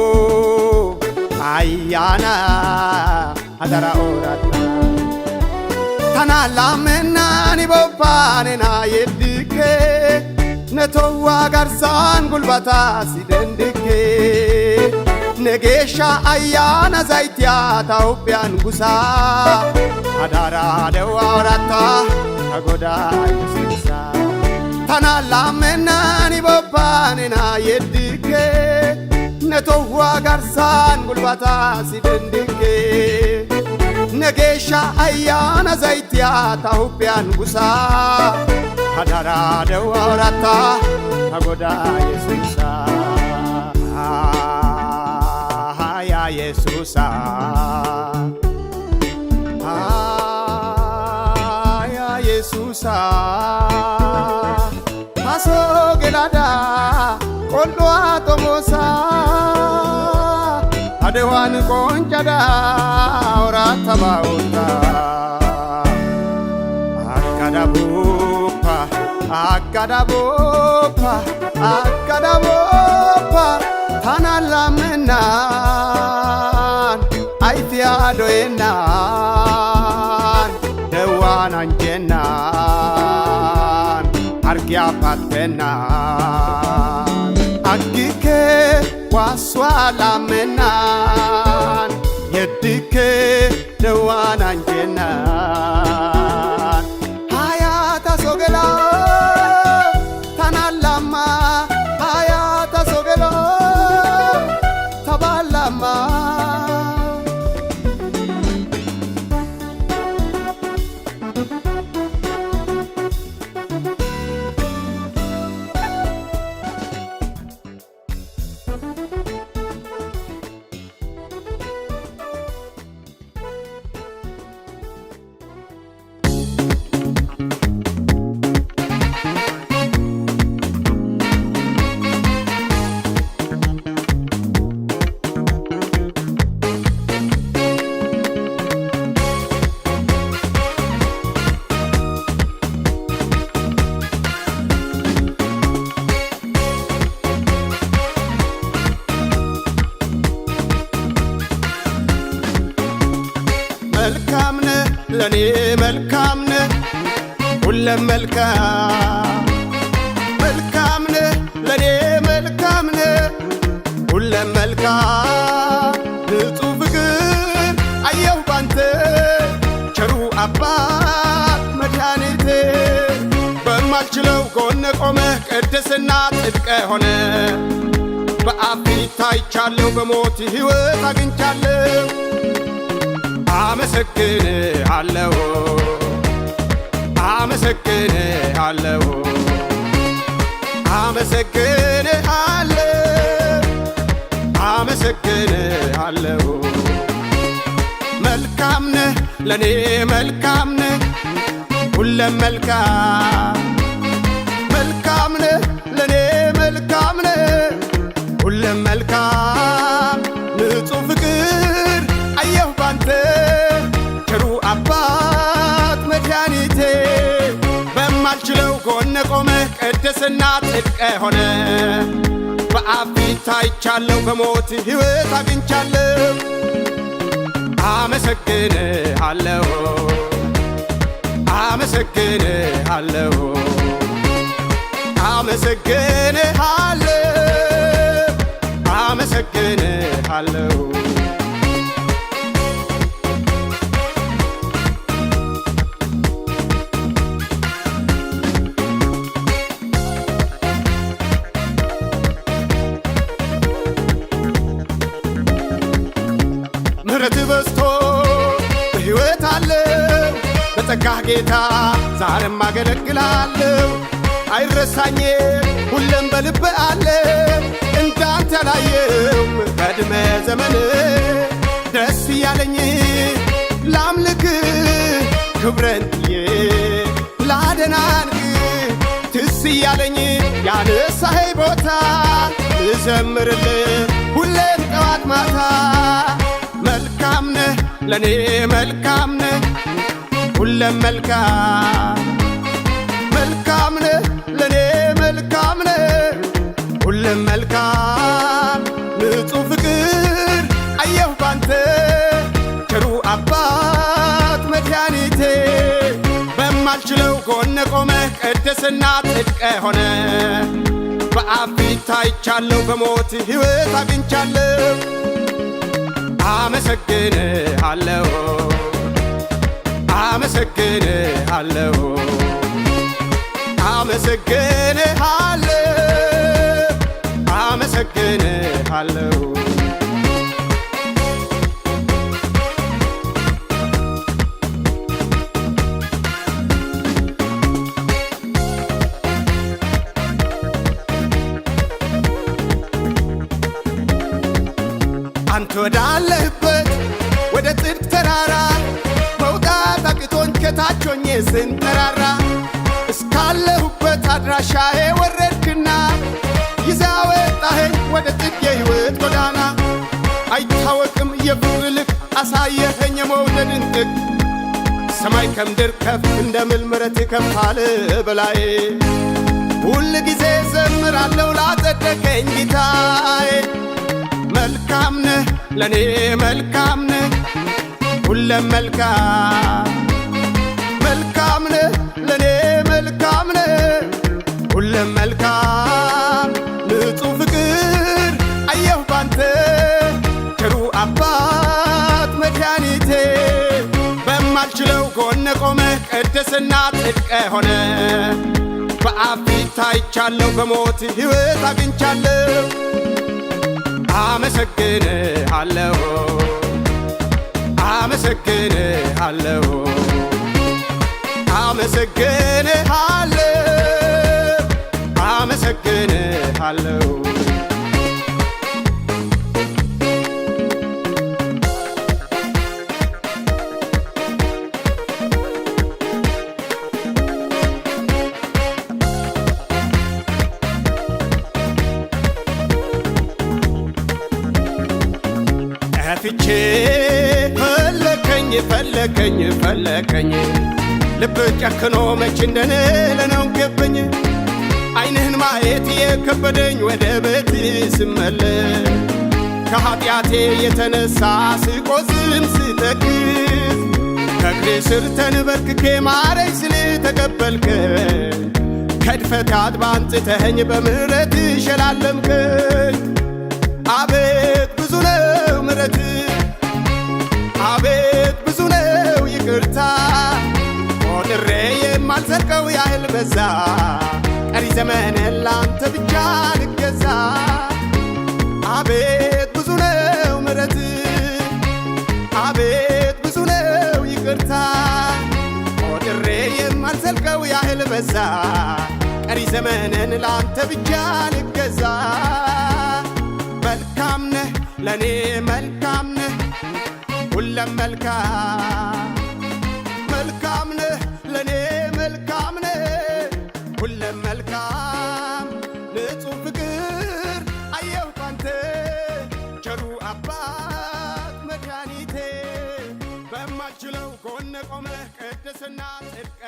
ayana adara orata tanalamena ni bopane na yedike netowa garsan gulbata sidendike negesha ayana zaitia taupian gusa adara dewa orata agoda Yesusa tanalamena ni bopane na yedike netowa garsan gulbata sidendike negesha ayana zaitia taupian gusa adara dewa orata agoda Yesusa ya Yesusa ya Yesusa aso gelada kondo atomosa adewan konjada ora tabaota akadabopa tanalamenan aitiadoenan dewanan jenan argia kaltenna Agike waswala menan Yedike dewana njena Hayata sogela tanalama Hayata sogela tabalama መልካምነ ለኔ መልካምነ ሁለም መልካምነ ለኔ መልካምነ ሁለም መልካም ንጹህ ፍቅር አየሁ ባንተ ቸሩ አባት መድኃኒቴ በማልችለው ጎነ ቆመህ ቅድስና ጽድቅ ሆነ በአብ ፊት ታይቻለሁ በሞት ሕይወት አግኝቻለሁ አመሰግንሃለሁ አመሰግንሃለሁ አመሰግንሃለሁ አመሰግንሃለሁ መልካም ነህ ለኔ መልካም ነህ ሁለም መልካም ነህ ለኔ መልካም ነህ ሁለም መልካም ንጹህ ፍቅር አየሁ ባንተ ቸሩ አባት መድኃኒቴ በማልችለው ጎነ ቆመህ ቅድስና ጽድቅ ሆነ በአብ ፊት ታይቻለሁ በሞት ሕይወት አግኝቻለሁ አመሰግንሃለሁ አመሰግንሃለሁ አመሰግንሃለሁ አመሰግንሃለሁ ምህረት በዝቶ በሕይወት አለው በጸጋህ ጌታ ዛሬም አገለግላለሁ አይረሳኝም ሁሌም በልቤ አለ እንዳንተ ያላየውም በዕድሜ ዘመን ደስ እያለኝ ላምልክ ክብረን ጥዬ ላደናንቅ ትስ እያለኝ ያነሳኸኝ ቦታ ልዘምርልህ ሁሌም ጠዋት ማታ መልካም ነህ ለኔ መልካም ነህ ሁለም መልካም ነህ ለኔ መልካም ነህ ሁለም መልካም ንጹህ ፍቅር አየሁ ባንተ ቸሩ አባት መድኃኒቴ በማልችለው ጎነ ቆመህ ቅድስና ጽድቅ ሆነ በአብ ፊት ታይቻለሁ በሞት ሕይወት አግኝቻለሁ አመሰግንሃለሁ አመሰግንሃለሁ አመሰግንሃለሁ አመሰግንሃለሁ አንተ ወዳለህበት ወደ ጽድቅ ተራራ መውጣት አቅቶኝ ከታች ሆኜ ስንጠራራ እስካለሁበት አድራሻዬ ወረድክና ይዛ ወጣኸኝ ወደ ጽድቅ የሕይወት ጎዳና አይታወቅም የፍቅር ልክ አሳየኸኝ የመውደድን ጥግ ሰማይ ከምድር ከፍ እንደምል ምሕረትህ ከፍ አለ በላዬ ሁል ጊዜ ዘምራለሁ ላጸደቀኝ ጌታዬ መልካም ነህ ለኔ መልካም ነህ ሁለም መልካም ነህ ለኔ መልካም ነህ ሁለም ሁለም መልካም ንጹህ ፍቅር አየሁ ባንተ ቸሩ አባት መድኃኒቴ በማልችለው ጎነ ቆመ ቅድስና ጽድቅ ሆነ በአብ ፊት ታይቻለሁ በሞት ሕይወት አግኝቻለሁ አመሰግንሃለሁ አመሰግንሃለሁ አመሰግንሃለሁ አመሰግንሃለሁ ጠፍቼ ፈለከኝ ልብ ጨክኖ መች እንደኔ ለነው ገበኝ ዓይንህን ማየት የከበደኝ ወደ ቤት ስመለስ ከኃጢአቴ የተነሳ ስቆዝም ስተክዝ ከእግሬ ስር ተንበርክኬ ማረኝ ስል ተቀበልከኝ ከድፈት አጥባ አንጽተኸኝ በምሕረት ሸላለምከኝ አቤት ብዙ ነው ምሕረት አቤት ብዙ ነው ይቅርታ ቆጥሬ የማልዘልቀው ያህል በዛ ቀሪ ዘመኔን ላንተ ብቻ ልገዛ አቤት ብዙ ነው ምሕረት አቤት ብዙ ነው ይቅርታ ቆጥሬ የማልዘልቀው ያህል በዛ ቀሪ ዘመኔን ላንተ ብቻ ልገዛ መልካም ነህ ለኔ መልካም ነህ ሁለም መልካም ነህ ለኔ መልካም ነህ ሁለም መልካም ንጹህ ፍቅር አየሁ ባንተ ቸሩ አባት መድኃኒቴ በማልችለው ጎነ ቆመህ ቅድስና ጽድቅ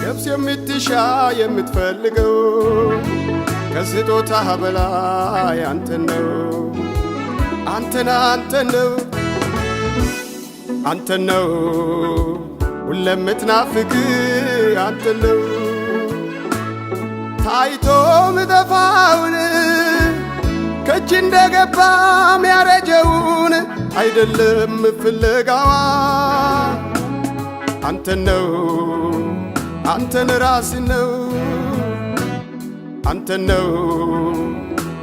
ነፍስ የምትሻ የምትፈልገው ከስጦታህ በላይ አንተን ነው አንተን ነው ሁለም የምትናፍቅ አንተን ነው ታይቶ ምጠፋውን ከእጅ እንደገባ ሚያረጀውን አይደለም ፍለጋዋ አንተን ነው አንተን ራስህ ነው አንተን ነው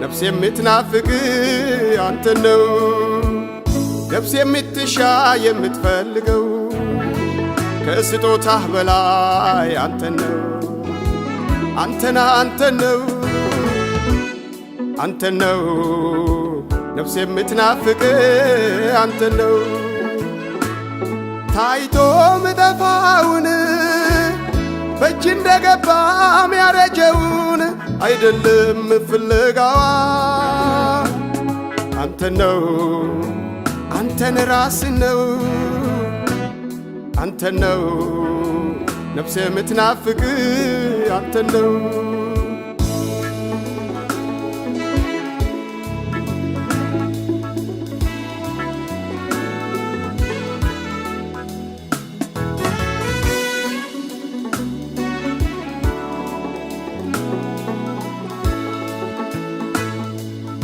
ነፍስ የምትናፍቅ አንተን ነው ነፍስ የምትሻ የምትፈልገው ከስጦታህ በላይ አንተን ነው አንተን ነው ነፍስ የምትናፍቅ አንተን ነው ታይቶ ምጠፋውን በእጅ እንደገባ ሚያረጀውን አይደለም ፍለጋዋ አንተን ነው አንተን ራስህ ነው አንተን ነው ነፍስ የምትናፍቅ አንተን ነው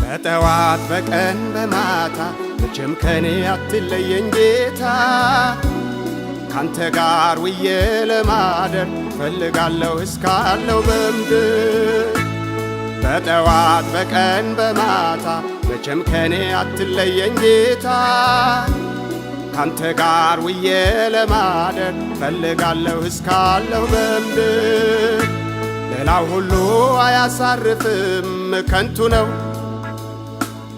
በጠዋት በቀን በማታ መቼም ከኔ አትለየኝ ጌታ ካንተ ጋር ውዬ ለማደር ፈልጋለሁ እስካለው በምድር በጠዋት በቀን በማታ መቼም ከኔ አትለየኝ ጌታ ካንተ ጋር ውዬ ለማደር ፈልጋለሁ እስካለው በምድር ሌላው ሁሉ አያሳርፍም ከንቱ ነው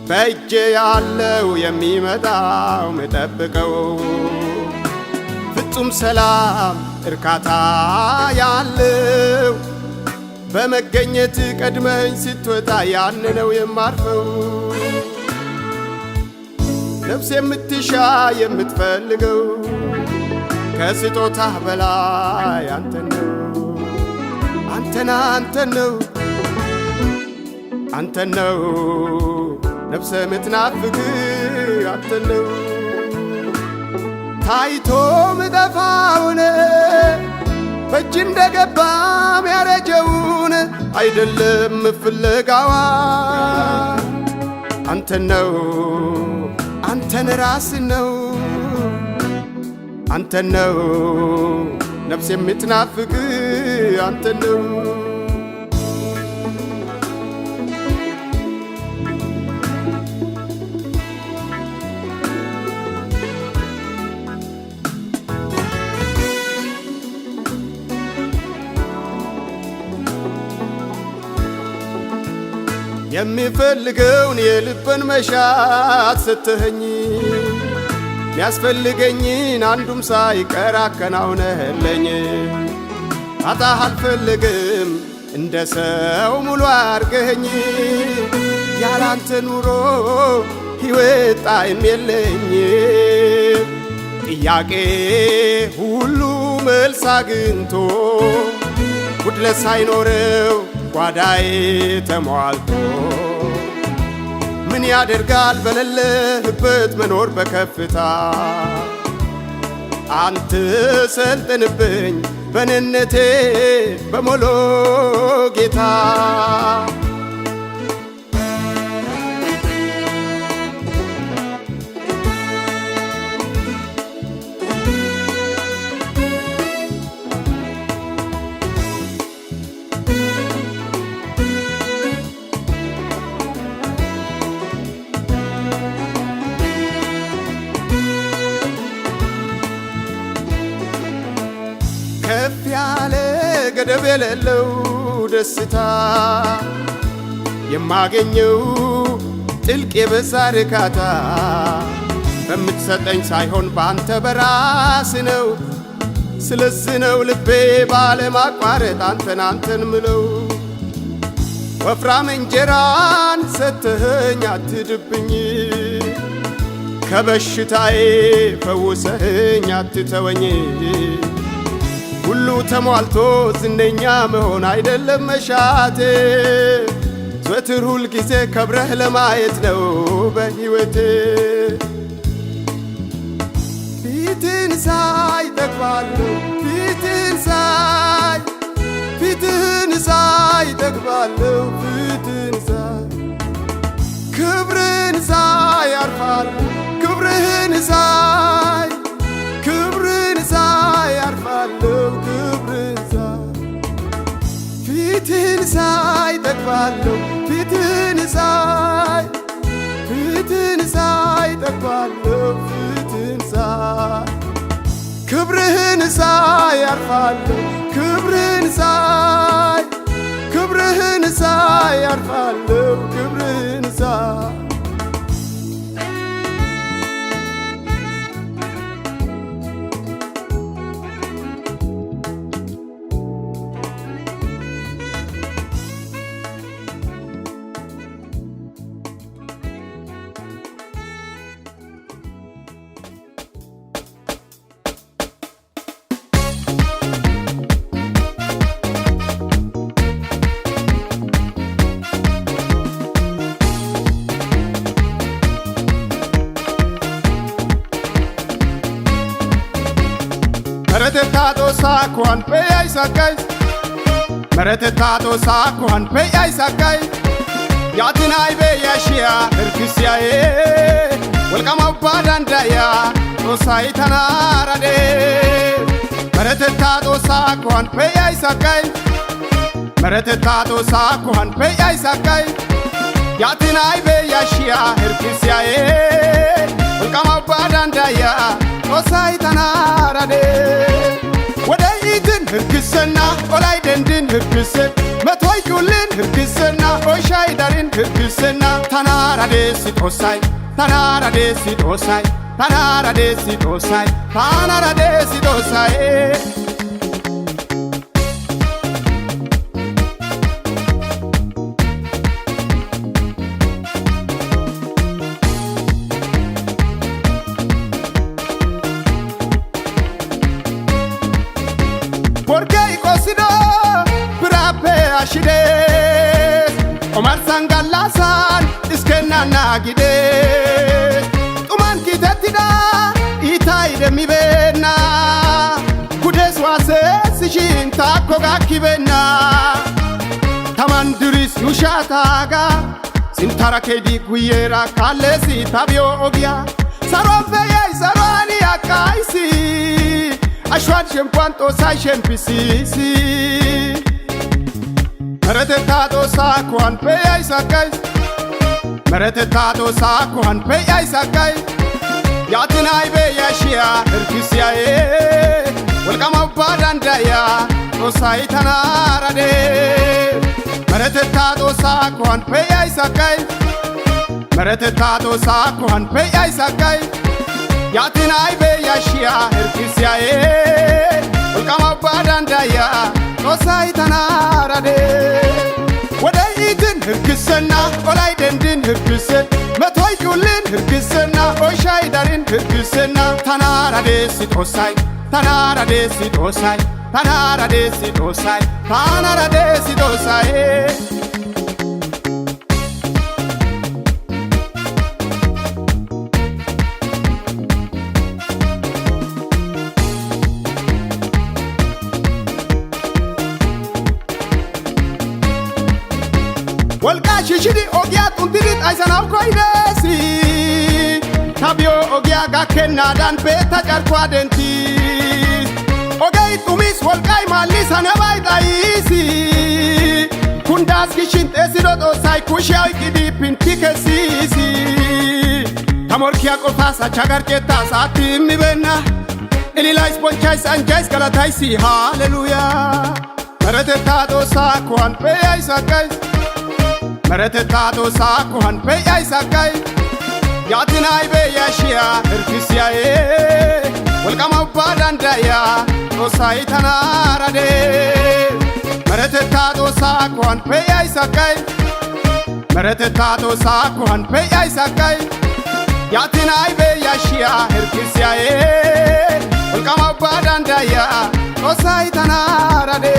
በእጄ ያለው የሚመጣው ምጠብቀው ፍጹም ሰላም እርካታ ያለው በመገኘት ቀድመኝ ስትወጣ ያን ነው የማርፈው ነፍስ የምትሻ የምትፈልገው ከስጦታህ በላይ አንተን ነው አንተን ነው አንተን ነው ነፍሴ የምትናፍቅ አንተን ነው ታይቶ ምጠፋውን በእጅ እንደገባ ያረጀውን አይደለም ፍለጋዋ አንተን ነው አንተን ራስ ነው አንተን ነው ነፍሴ የምትናፍቅ አንተን ነው የሚፈልገውን የልብን መሻት ስትኸኝ ሚያስፈልገኝን አንዱም ሳይቀር አከናውነህልኝ አጣህ አልፈልግም እንደ ሰው ሙሉ አርገኸኝ ያላንተ ኑሮ ሕይወት ጣዕም የለኝ ጥያቄ ሁሉ መልስ አግኝቶ ጉድለት ሳይኖረው ጓዳዬ ተሟልቶ ምን ያደርጋል በሌለህበት መኖር በከፍታ አንተ ሰልጥንብኝ በነነቴ በሞሎ ጌታ ከፍ ያለ ገደብ የሌለው ደስታ የማገኘው ጥልቅ የበዛ ርካታ በምትሰጠኝ ሳይሆን ባንተ በራስ ነው ስለዚህ ነው ልቤ ባለማቋረጥ አንተን ምለው ወፍራም እንጀራን ሰጥተኸኝ አትድብኝ ከበሽታዬ ፈውሰኸኝ አትተወኝ ሁሉ ተሟልቶ ዝነኛ መሆን አይደለም መሻቴ ዘወትር ሁል ጊዜ ከብረህ ለማየት ነው በሕይወቴ ፊትህን ሳይ እጠግባለሁ ፊትህን ሳይ እጠግባለሁ ፊትህን ሳይ ክብርህን ሳይ አርፋለሁ ክብርህን ሳይ አርፋለሁ ክብርህን ሳይ ፊትህን ሳይ እጠግባለሁ ፊትህን ሳይ እጠግባለሁ ፊትህን ሳይ ክብርህን ሳይ አርፋለሁ ክብርህን ሳይ አርፋለሁ ክብርህን ሳይ Meretetato sakuan peyai sakai Meretetato sakuan peyai sakai Yatinai beyashia erkisiae Welcome badandaya Osai tanarade Meretetato sakuan peyai sakai Meretetato sakuan peyai sakai Yatinai beyashia erkisiae Welcome badandaya Osai tanarade ወደይትን ህርክስና ኦላይ ደንድን ህርክስን መቶይኩልን ህርክስና ኦሻይዳርን ህርክስና ታናራዴ ሲጦሳይ ታናራዴ ሲጦሳይ ታናራዴ ሲጦሳይ ታናራዴ ሲጦሳይ shides Omar Sangalasan iskena nagides Tuman kitetida itai demi bena Kudes wase sishin tako gakibena Taman duris nushataga Sintara kedi kuyera kalesi tabio ogia Sarove sarani akaisi Ashwan shempanto sai shempisi Meretetato sakuan peyai sakai Meretetato sakuan peyai sakai Yatinai beya shia erkisia Welcome badandaya Osai tanarade Meretetato sakuan peyai sakai Meretetato sakuan peyai sakai Yatinai beya shia erkisia Welcome badandaya Osai tanarade Wadai itin hirkisena Olai dendin hirkisen Metoy kulin hirkisena Oshai darin hirkisena Tanarade sit osai Tanarade sit osai Tanarade sit osai Tanarade sit osai Walga shishidi ogia tuntirit aisanaw koidesi Tabio ogia gakena dan peta jarkwa denti Ogei tumis walgai malis hanabai daisi Kundas kishin tesidot osai kushia ikidi pintikesisi Tamorkia kolfasa chagarketa saati mibena Ililais ponchais anjais galataisi hallelujah Meretetato sakuan peyai sakais Meretetato sakuan peyai sakai Yatinai beya shia erkisia Welcome badandaya Osai tanarade Meretetato sakuan peyai sakai Meretetato sakuan peyai sakai Yatinai beya shia erkisia Welcome badandaya Osai tanarade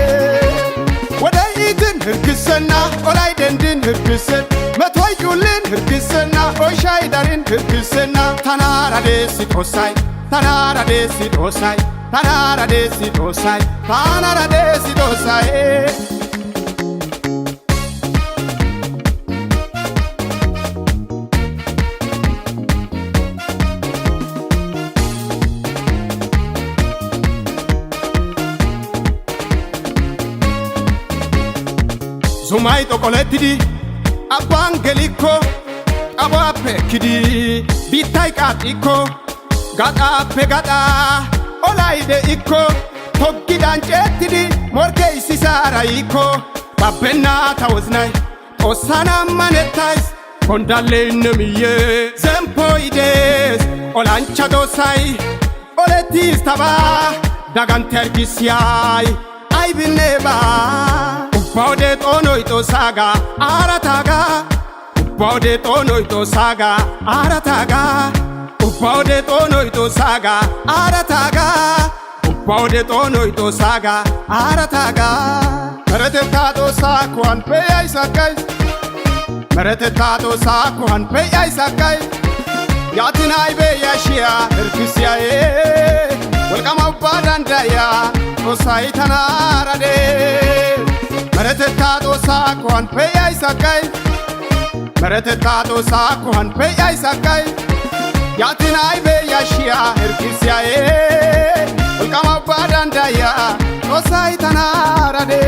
Wadai itin hirkisena Olai dendin hirkisen Metoy kulin hirkisena Oshai darin hirkisena Tanarade sit osai Tanarade sit osai Tanarade sit osai Tanarade sit osai Zumai to koletidi abangeliko abape kidi bitai katiko gada pegada olaide iko togidan chetidi morke isisara iko babena tawoznai osana manetais kondale nemiye zempoides olancha dosai oletis taba dagantergisiai aibineba Baude tonoito saga arataga Baude tonoito saga arataga Baude tonoito saga arataga Baude tonoito saga arataga Meretetato sakuan peyai sakai Meretetato sakuan peyai sakai Yatinai beya shia erkisia Welcome badandaya Osai tanarade Meretetato sakuan peyai sakai Meretetato sakuan peyai sakai Yatinai beya shia erkisia Welcome badandaya Osai tanarade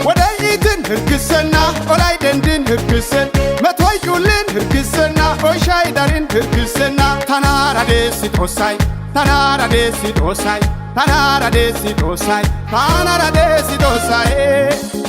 Wadai itin hirkisena Olai dendin hirkisen Metoy kulin hirkisena Oshai darin hirkisena Tanarade sit osai Tanarade sit osai Tanarade sit osai Tanarade sit osai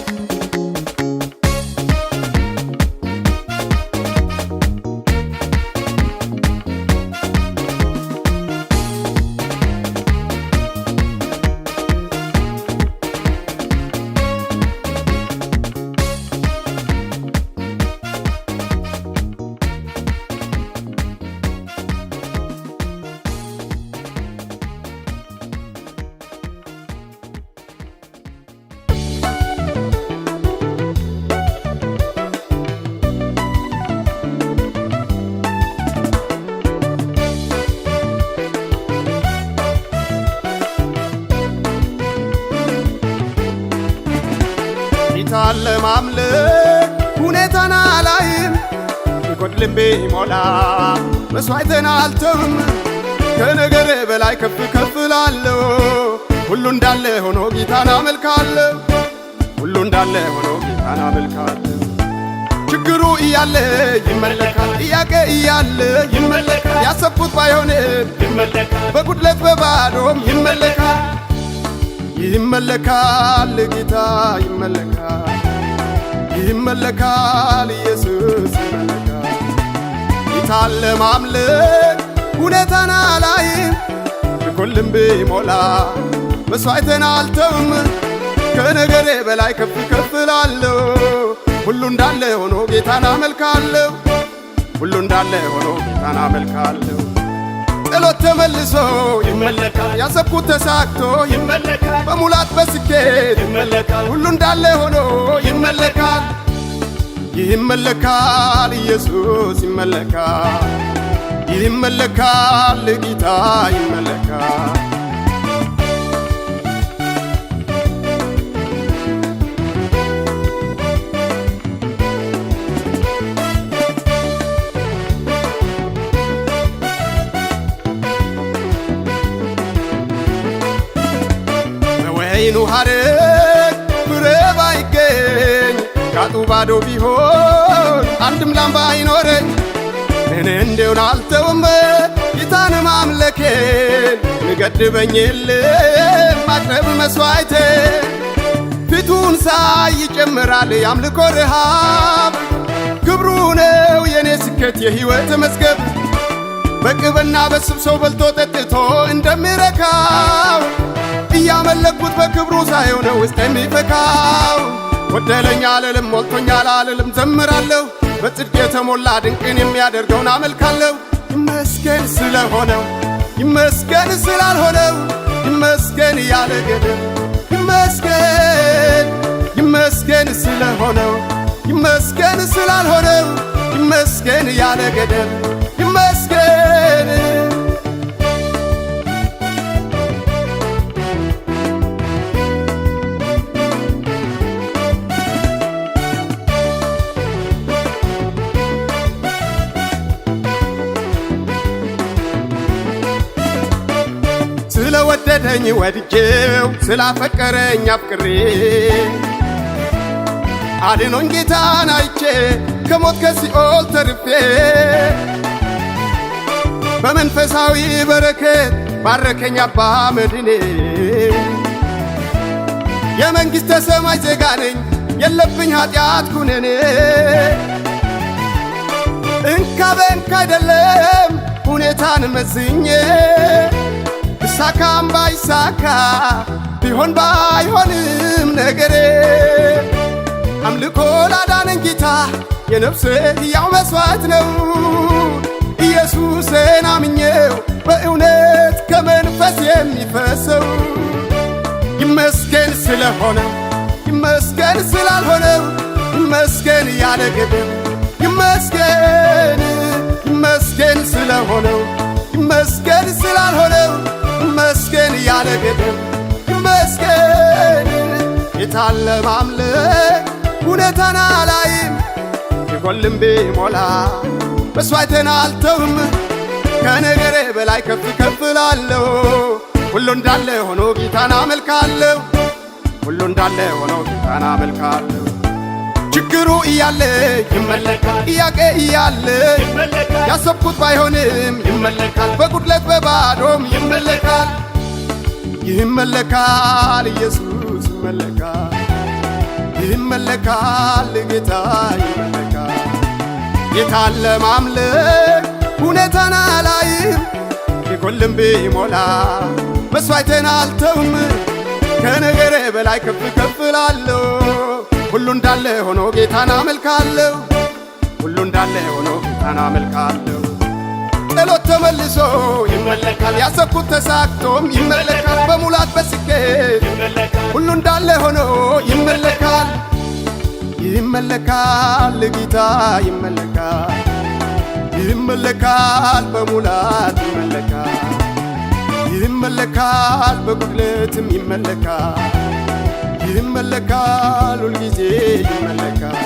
ጌታን ለማምለክ ሁኔታን አላይም ቢጎድልም ቢሞላ መስዋዕቴን አልተውም ከነገሬ በላይ ከፍ ከፍ እላለሁ ሁሉ እንዳለ ሆኖ ጌታን አመልካለሁ ሁሉ እንዳለ ሆኖ ጌታን አመልካለሁ ችግሩ እያለ ይመለካል ጥያቄ እያለ ይመለካል ያሰብኩት ባይሆንም ይመለካል በጉድለት በባዶም ይመለካል ይመለካል ጌታ ይመለካል ይመለካል ኢየሱስ ይመለካል ጌታን ለማምለክ ሁኔታን አላይም ቢጎድልም ቢሞላ መስዋዕቴን አልተውም ከነገሬ በላይ ከፍ ከፍ እላለሁ ሁሉ እንዳለ ሆኖ ጌታን አመልካለሁ ሁሉ እንዳለ ሆኖ ጌታን አመልካለሁ ጸሎት ተመልሶ ይመለካል ያሰብኩት ተሳክቶ ይመለካል በሙላት በስኬት ይመለካል ሁሉ እንዳለ ሆኖ ይመለካል ይመለካል ኢየሱስ ይመለካል ይመለካል ጌታ ይመለካል በወይኑ ሐረግ ፍሬ ባይገኝ ጋጡ ባዶ ቢሆን አንድም ላም ባይኖረኝ እኔ እንደውን አልተውም ጌታን ማምለኬን ንገድበኝ የለም ማቅረብ መስዋዕቴ ፊቱን ሳይ ይጨምራል የአምልኮ ረሃብ ክብሩ ነው የኔ ስኬት የሕይወት መዝገብ በቅብና በስብ ሰው በልቶ ጠጥቶ እንደሚረካው እያመለኩት በክብሩ ሳየው ነው ውስጥ የሚፈካው ወደለኛ አልልም ሞልቶኛል አልልም ዘምራለሁ በጽድቅ የተሞላ ድንቅን የሚያደርገውን አመልካለሁ ይመስገን ስለሆነው ይመስገን ስላልሆነው ይመስገን ያለ ገደብ ይመስገን ይመስገን ስለሆነው ይመስገን ስላልሆነው ይመስገን ያለ ገደብ ይመስገን ስለወደደኝ ወድጄው ስላፈቀረኝ አፍቅሬ አድኖኝ ጌታን አይቼ ከሞት ከሲኦል ተርፌ በመንፈሳዊ በረከት ባረከኝ አባ መድኔ የመንግሥተ ሰማይ ዜጋ ነኝ የለብኝ ኃጢአት ኩነኔ እንካ በእንካ አይደለም ሁኔታን መዝኜ ብሳካም ባይሳካ ቢሆን ባይሆንም ነገሬ አምልኮ ላዳነኝ ጌታ የነፍሴ ሕያው መሥዋዕት ነው ኢየሱስን አምኜው በእውነት ከመንፈስ የሚፈሰው ይመስገን ስለሆነው ይመስገን ስላልሆነው ይመስገን ያለ ገደብ ይመስገን ይመስገን ስለሆነው ይመስገን ስላልሆነው ይመስገን ያለ ገደብ ይመስገን ጌታን ለማምለክ ሁኔታን አላይም ቢጎድልም ቢሞላ መስዋዕቴን አልተውም ከነገሬ በላይ ከፍ ከፍ እላለሁ ሁሉ እንዳለ ሆኖ ጌታን አመልካለሁ ሁሉ እንዳለ ሆኖ ጌታን አመልካለሁ ችግሩ እያለ ይመለካል ጥያቄ እያለ ይመለካል ያሰብኩት ባይሆንም ይመለካል በጉድለት በባዶም ይመለካል ይመለካል ኢየሱስ ይመለካል ይመለካል ጌታ ይመለካል ጌታን ለማምለክ ሁኔታን አላይም ቢጎድልም ቢሞላ መስዋዕቴን አልተውም ከነገሬ በላይ ከፍ ከፍ እላለሁ ሁሉ እንዳለ ሆኖ ጌታን አመልካለሁ ሁሉ እንዳለ ሆኖ ጌታን አመልካለሁ ጸሎት ተመልሶ ይመለካል ያሰብኩት ተሳክቶም ይመለካል በሙላት በስኬት ሁሉ እንዳለ ሆኖ ይመለካል ይመለካል ጌታ ይመለካል ይመለካል በሙላት ይመለካል ይመለካል በጉድለትም ይመለካል ይመለካል ሁልጊዜ ይመለካል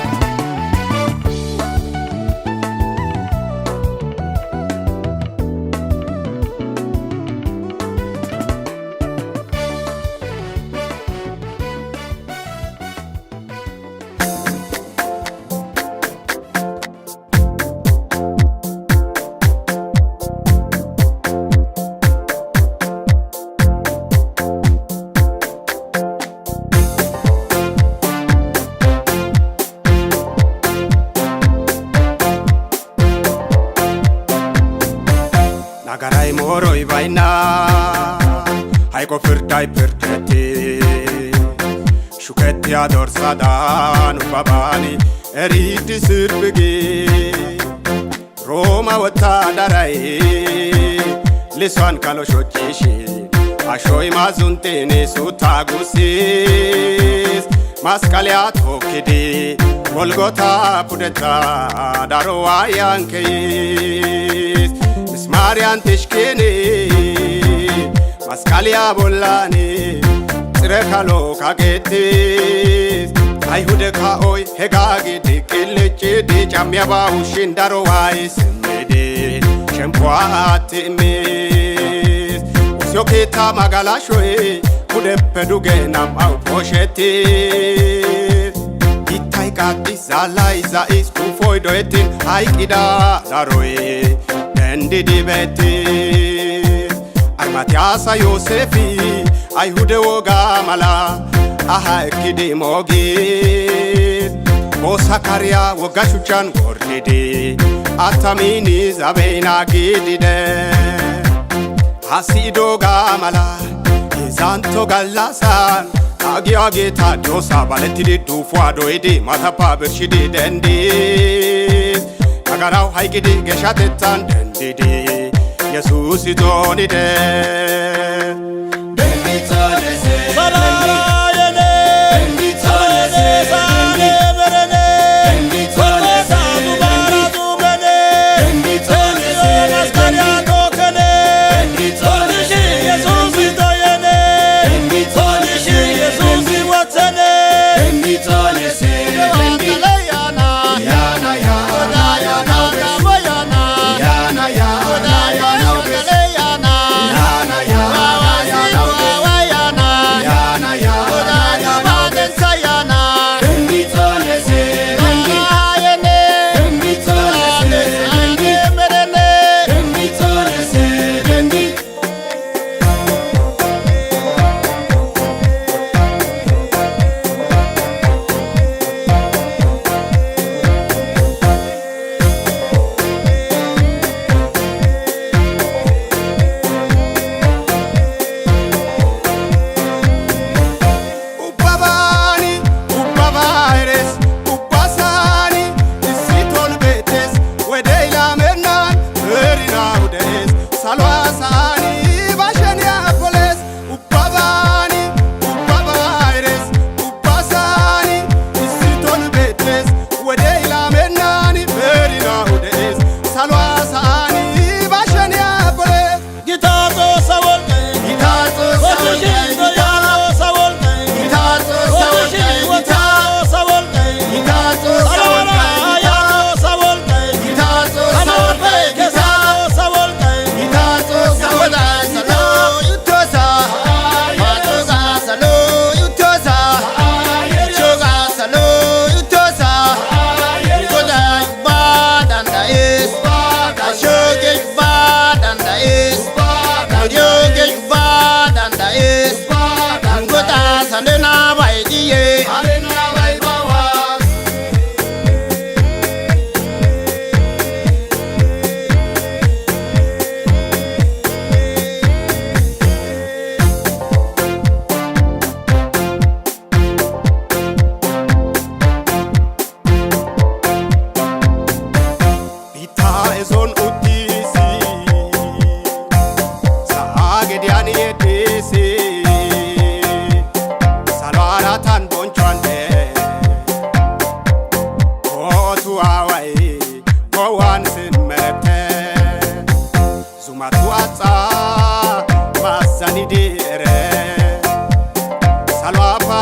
Nagarai moroi vaina Haiko firtai firteti Shuketti ador sadan babani Eriti sirbigi Roma wata darai Liswan kalo shochishi Ashoi mazuntini sutagusis Maskaliat hokidi Golgota pudeta Darowa yankis Marian tishkini Maskalia bolani Trekalo kagetis Ayhude ka oi hegagi dikilichi di jamya ba ushindaro wai simedi Shempwa atimis Usyokita magalashoe Kudepe duge nam au poshetis Itai kakis alai zais kufoi doetin Haikida daroe Endi dibetis Armatiasa Yosefi Ayhude woga mala Aha ekidi mogit O Sakaria woga shuchan gordidi Atamini zabeina gidide Hasido gamala Izanto galasan Agi agi ta dosa baletidi dufuado edi Matapa bershidi dendis Agarau haikidi geshatetan dendidi Jesus idonide Bendito lese Salayene Bendito lese Sale merene Bendito lese Mubaratu bene Bendito lese Maskaria tokene Bendito lese Jesus idoyene Bendito lese Jesus iwatene Bendito lese Bendito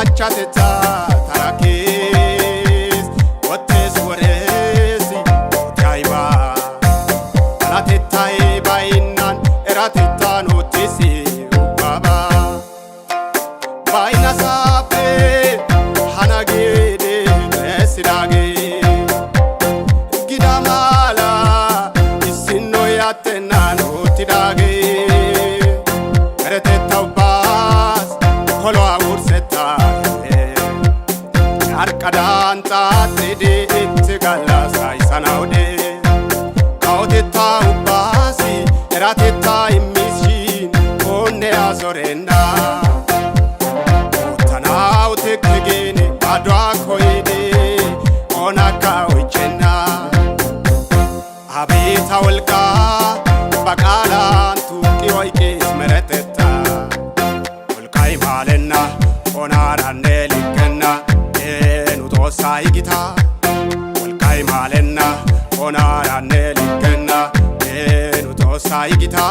machate tarakis otes waresi taiba alate taiba innan eratita notisi baba baina sape hanagede mesidage gidamala isinno yatena notidage erete taubas kolo urseta arkadan tatide itgala sai sanaude kaote taubasi erate taimishin onne azorenda tanau tekgene adwa koide onaka uchena abita walka baqalan tuqi oykes mereteta walkai malena onarande likena enu tosai gita walkai malena onarande likena enu tosai gita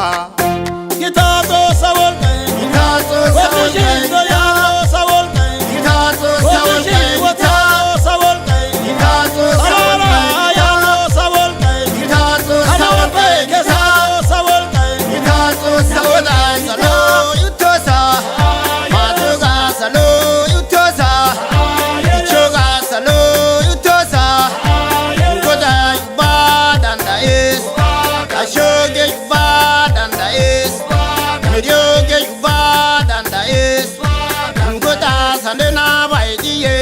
gita to sawolke gita to sawolke gita to sawolke gita to sawolke gita to sawolke gita to sawolke ya to sawolke gita to sawolke gita to sawolke gita to sawolke salo yutosa matuga salo yutosa ichoga salo yutosa ngoda badanda is ashoge badanda is medioge badanda is ngoda sandena baidiye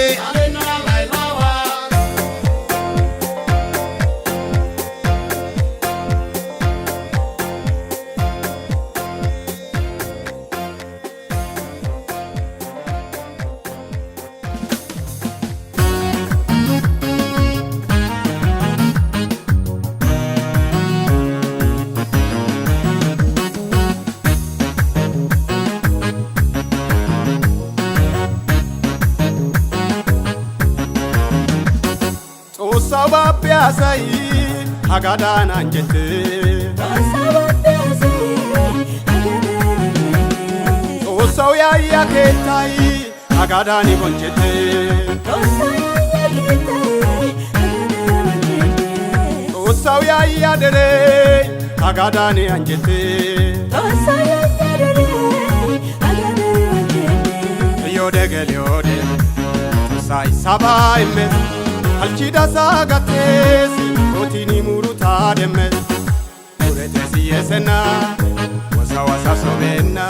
Sababiasai agadan anjete Osau ya ketai agadani bonjete Osau ya dere agadani anjete yo degele ode sai sabai me alchida sagatesi otini muruta demme uretesi yesena wasa sobena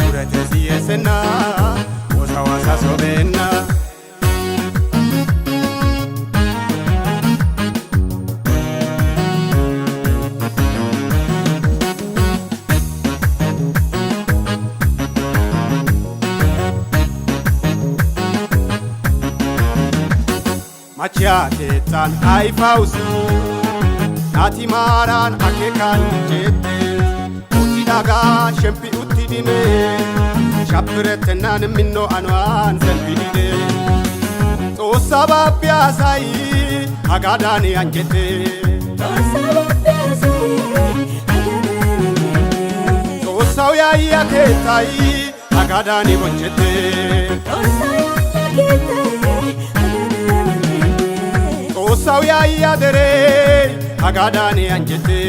uretesi yesena wasa sobena Machate tan ai fausu nati maran akekan jette utidaga shempi utidine chapretnan minno anwan zelbidine to sababya sai agadani anjete to sauya ketai agadani bonjete Osau ya dere agadani anjete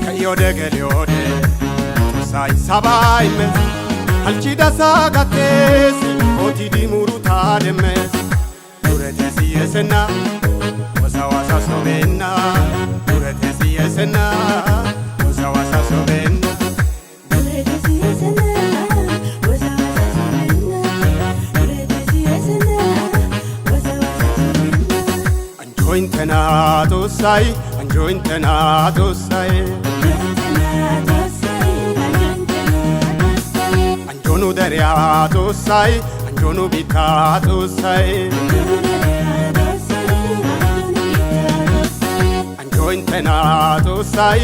kayo degele ode sai sabai me alchida sagatesi otidi muruta demme uretesi yesena wasa sobena uretesi yesena wasa sobena Anjointena to sai Anjonu deria to sai Anjonu bita to sai Anjointena to sai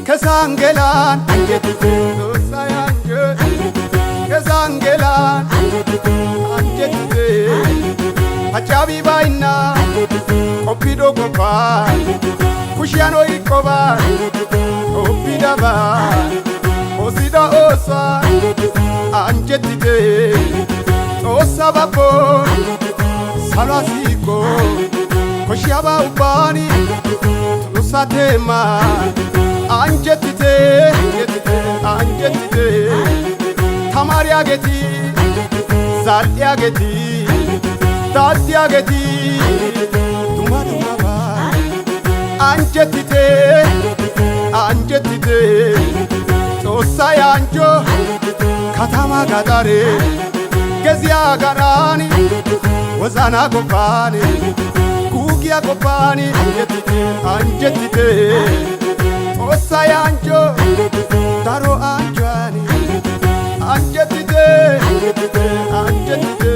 Kesangelan anjete to sai Kesangelan anjete Pachabi baina Kopido kopa Odiano ikoba Opidaba Osida osa Anjetite Osa babo Salasiko Koshiaba ubani Tusatema Anjetite Anjetite Tamaria geti Zalia geti Tatia geti Duma duma ba Anjetite Anjetite Tosa yanjo Katama gadare Gezia garani Wazana gopani Kugia gopani Anjetite Anjetite Tosa yanjo Taro anjani Anjetite Anjetite